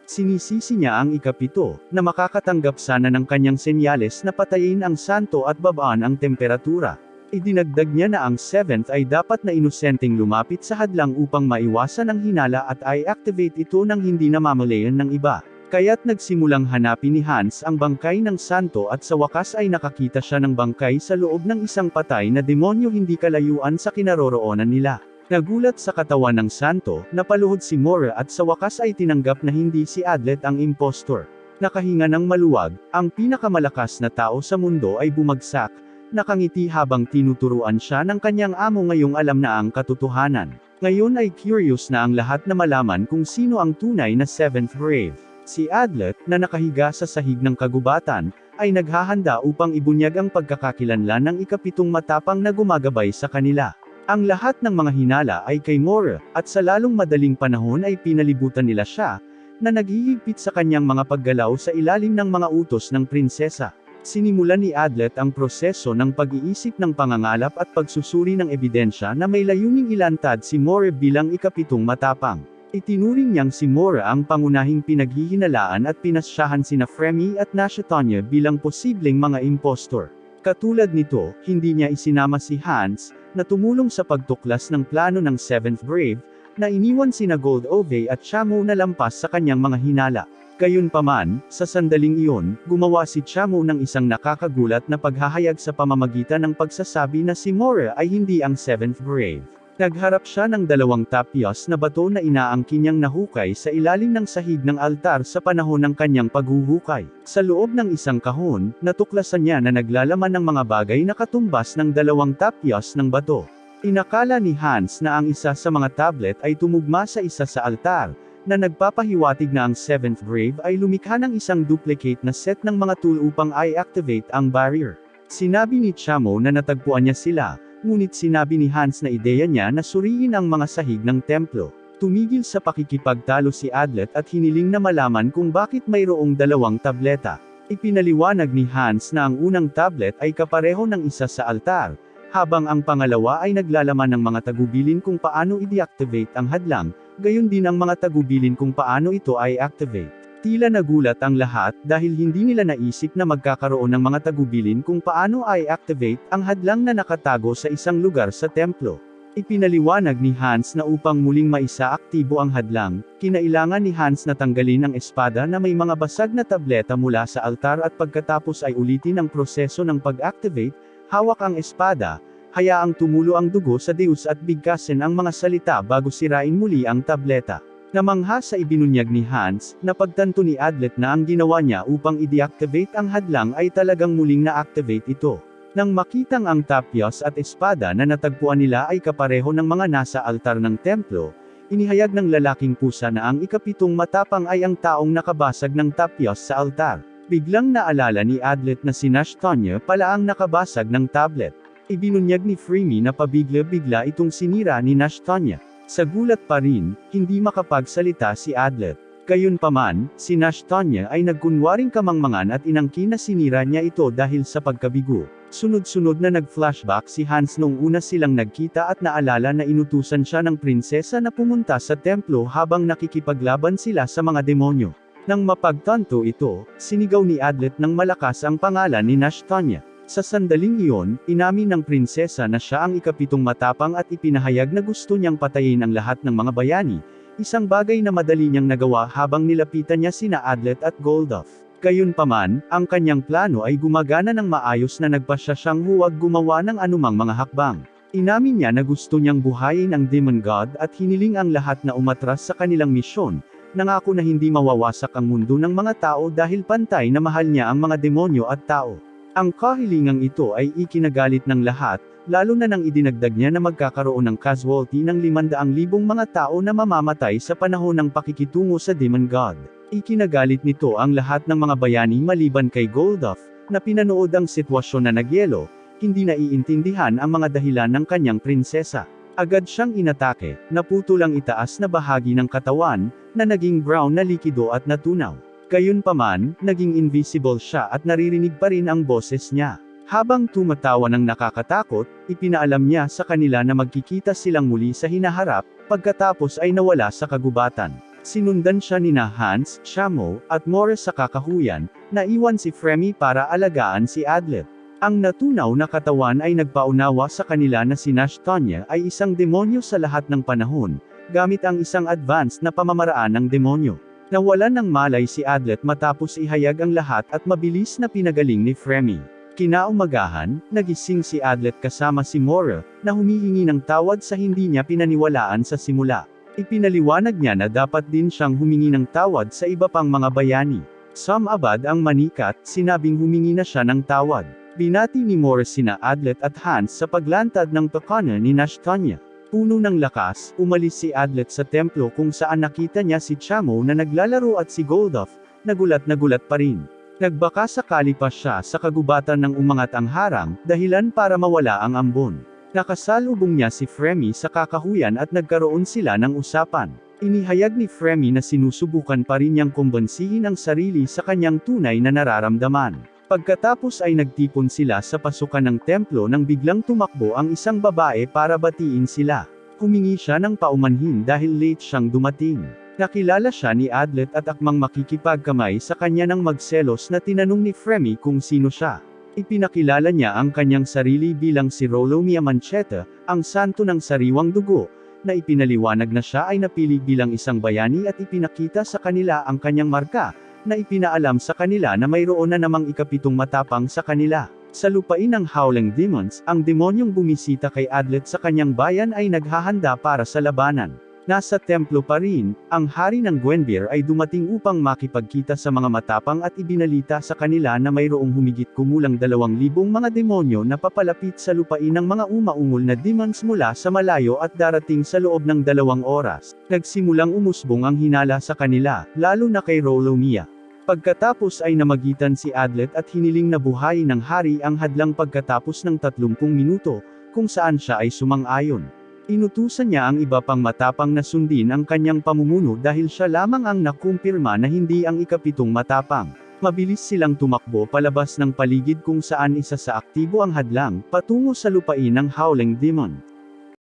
Sinisisi niya ang ikapito, na makakatanggap sana ng kanyang senyales na patayin ang santo at babaan ang temperatura. Idinagdag niya na ang 7th ay dapat na inosenteng lumapit sa hadlang upang maiwasan ang hinala at i-activate ito nang hindi namamalayan ng iba. Kaya't nagsimulang hanapin ni Hans ang bangkay ng santo at sa wakas ay nakakita siya ng bangkay sa loob ng isang patay na demonyo hindi kalayuan sa kinaroroonan nila. Nagulat sa katawan ng santo, napaluhod si Mora at sa wakas ay tinanggap na hindi si Adlet ang impostor. Nakahinga ng maluwag, ang pinakamalakas na tao sa mundo ay bumagsak, nakangiti habang tinuturuan siya ng kanyang amo ngayong alam na ang katotohanan. Ngayon ay curious na ang lahat na malaman kung sino ang tunay na 7th Brave. Si Adlet, na nakahiga sa sahig ng kagubatan, ay naghahanda upang ibunyag ang pagkakakilanlan ng ikapitong matapang na gumagabay sa kanila. Ang lahat ng mga hinala ay kay Mora, at sa lalong madaling panahon ay pinalibutan nila siya, na naghihigpit sa kanyang mga paggalaw sa ilalim ng mga utos ng prinsesa. Sinimulan ni Adlet ang proseso ng pag-iisip ng pangangalap at pagsusuri ng ebidensya na may layuning ilantad si Mora bilang ikapitong matapang. Itinuring niyang si Mora ang pangunahing pinaghihinalaan at pinasyahan sina Freemy at Nashtonya bilang posibleng mga impostor. Katulad nito, hindi niya isinama si Hans, na tumulong sa pagtuklas ng plano ng 7th Brave, na iniwan sina Goldove at Chamo na lampas sa kanyang mga hinala. Gayunpaman, sa sandaling iyon, gumawa si Chamo ng isang nakakagulat na paghahayag sa pamamagitan ng pagsasabi na si Mora ay hindi ang seventh grave. Nagharap siya ng dalawang tapyas na bato na inaangkin niyang nahukay sa ilalim ng sahig ng altar sa panahon ng kanyang paghuhukay. Sa loob ng isang kahon, natuklasan niya na naglalaman ng mga bagay na katumbas ng dalawang tapyas ng bato. Inakala ni Hans na ang isa sa mga tablet ay tumugma sa isa sa altar, na nagpapahiwatig na ang seventh grave ay lumikha ng isang duplicate na set ng mga tool upang i-activate ang barrier. Sinabi ni Chamo na natagpuan niya sila, ngunit sinabi ni Hans na ideya niya na suriin ang mga sahig ng templo. Tumigil sa pakikipagtalo si Adlet at hiniling na malaman kung bakit mayroong dalawang tableta. Ipinaliwanag ni Hans na ang unang tablet ay kapareho ng isa sa altar, habang ang pangalawa ay naglalaman ng mga tagubilin kung paano i-deactivate ang hadlang, gayon din ang mga tagubilin kung paano ito ay activate. Tila nagulat ang lahat dahil hindi nila naisip na magkakaroon ng mga tagubilin kung paano i-activate ang hadlang na nakatago sa isang lugar sa templo. Ipinaliwanag ni Hans na upang muling maisaaktibo ang hadlang, kinailangan ni Hans na tanggalin ang espada na may mga basag na tableta mula sa altar at pagkatapos ay ulitin ang proseso ng pag-activate, hawak ang espada, hayaang tumulo ang dugo sa Deus at bigkasin ang mga salita bago sirain muli ang tableta. Namangha sa ibinunyag ni Hans, napagtanto ni Adlet na ang ginawa niya upang i-deactivate ang hadlang ay talagang muling na-activate ito. Nang makitang ang tapyas at espada na natagpuan nila ay kapareho ng mga nasa altar ng templo, inihayag ng lalaking pusa na ang ikapitong matapang ay ang taong nakabasag ng tapyas sa altar. Biglang naalala ni Adlet na si Nashtonya pala ang nakabasag ng tablet. Ibinunyag ni Freemy na pabigla-bigla itong sinira ni Nashtonya. Sa gulat pa rin, hindi makapagsalita si Adlet. Gayunpaman, si Nashtonya ay nagkunwaring kamangmangan at inangkin na sinira niya ito dahil sa pagkabigo. Sunod-sunod na nag-flashback si Hans noong una silang nagkita at naalala na inutusan siya ng prinsesa na pumunta sa templo habang nakikipaglaban sila sa mga demonyo. Nang mapagtanto ito, sinigaw ni Adlet ng malakas ang pangalan ni Nashtonya. Sa sandaling iyon, inamin ng prinsesa na siya ang ikapitong matapang at ipinahayag na gusto niyang patayin ang lahat ng mga bayani, isang bagay na madali niyang nagawa habang nilapitan niya sina Adlet at Golduff. Gayunpaman, ang kanyang plano ay gumagana ng maayos na nagpasya siyang huwag gumawa ng anumang mga hakbang. Inamin niya na gusto niyang buhayin ang Demon God at hiniling ang lahat na umatras sa kanilang misyon, nangako na hindi mawawasak ang mundo ng mga tao dahil pantay na mahal niya ang mga demonyo at tao. Ang kahilingang ito ay ikinagalit ng lahat, lalo na nang idinagdag niya na magkakaroon ng casualty ng 500,000 mga tao na mamamatay sa panahon ng pakikitungo sa Demon God. Ikinagalit nito ang lahat ng mga bayani maliban kay Golduff, na pinanood ang sitwasyon na nagyelo, hindi naiintindihan ang mga dahilan ng kanyang prinsesa. Agad siyang inatake, naputol ang itaas na bahagi ng katawan, na naging brown na likido at natunaw. Gayunpaman, naging invisible siya at naririnig pa rin ang boses niya. Habang tumatawa ng nakakatakot, ipinaalam niya sa kanila na magkikita silang muli sa hinaharap, pagkatapos ay nawala sa kagubatan. Sinundan siya nina Hans, Chamo, at Morris sa kakahuyan, naiwan si Freemy para alagaan si Adlet. Ang natunaw na katawan ay nagpaunawa sa kanila na si Nashtonya ay isang demonyo sa lahat ng panahon, gamit ang isang advanced na pamamaraan ng demonyo. Nawalan ng malay si Adlet matapos ihayag ang lahat at mabilis na pinagaling ni Freemy. Kinaumagahan, nagising si Adlet kasama si Mora, na humihingi ng tawad sa hindi niya pinaniwalaan sa simula. Ipinaliwanag niya na dapat din siyang humingi ng tawad sa iba pang mga bayani. Sumabad ang manikat, sinabing humingi na siya ng tawad. Binati ni Mora sina Adlet at Hans sa paglantad ng pakana ni Nashtonya. Puno ng lakas, umalis si Adlet sa templo kung saan nakita niya si Chamo na naglalaro at si Golduff, nagulat pa rin. Nagbaka sakali pa siya sa kagubatan ng umangat ang harang, dahilan para mawala ang ambon. Nakasalubong niya si Freemy sa kakahuyan at nagkaroon sila ng usapan. Inihayag ni Freemy na sinusubukan pa rin niyang kumbansihin ang sarili sa kanyang tunay na nararamdaman. Pagkatapos ay nagtipon sila sa pasukan ng templo nang biglang tumakbo ang isang babae para batiin sila. Humingi siya ng paumanhin dahil late siyang dumating. Nakilala siya ni Adlet at akmang makikipagkamay sa kanya nang magselos na tinanong ni Freemy kung sino siya. Ipinakilala niya ang kanyang sarili bilang si Rollo Miamancheta, ang santo ng sariwang dugo, na ipinaliwanag na siya ay napili bilang isang bayani at ipinakita sa kanila ang kanyang marka, na ipinaalam sa kanila na mayroon na namang ikapitong matapang sa kanila. Sa lupain ng Howling Demons, ang demonyong bumisita kay Adlet sa kanyang bayan ay naghahanda para sa labanan. Nasa templo pa rin, ang hari ng Gwenbir ay dumating upang makipagkita sa mga matapang at ibinalita sa kanila na mayroong humigit kumulang 2,000 mga demonyo na papalapit sa lupain ng mga umaungol na demons mula sa malayo at darating sa loob ng 2 oras. Nagsimulang umusbong ang hinala sa kanila, lalo na kay Rolomia. Pagkatapos ay namagitan si Adlet at hiniling na buhayin ng hari ang hadlang pagkatapos ng 30 minuto, kung saan siya ay sumang-ayon. Inutusan niya ang iba pang matapang na sundin ang kanyang pamumuno dahil siya lamang ang nakumpirma na hindi ang ikapitong matapang. Mabilis silang tumakbo palabas ng paligid kung saan isa sa aktibo ang hadlang, patungo sa lupain ng Howling Demon.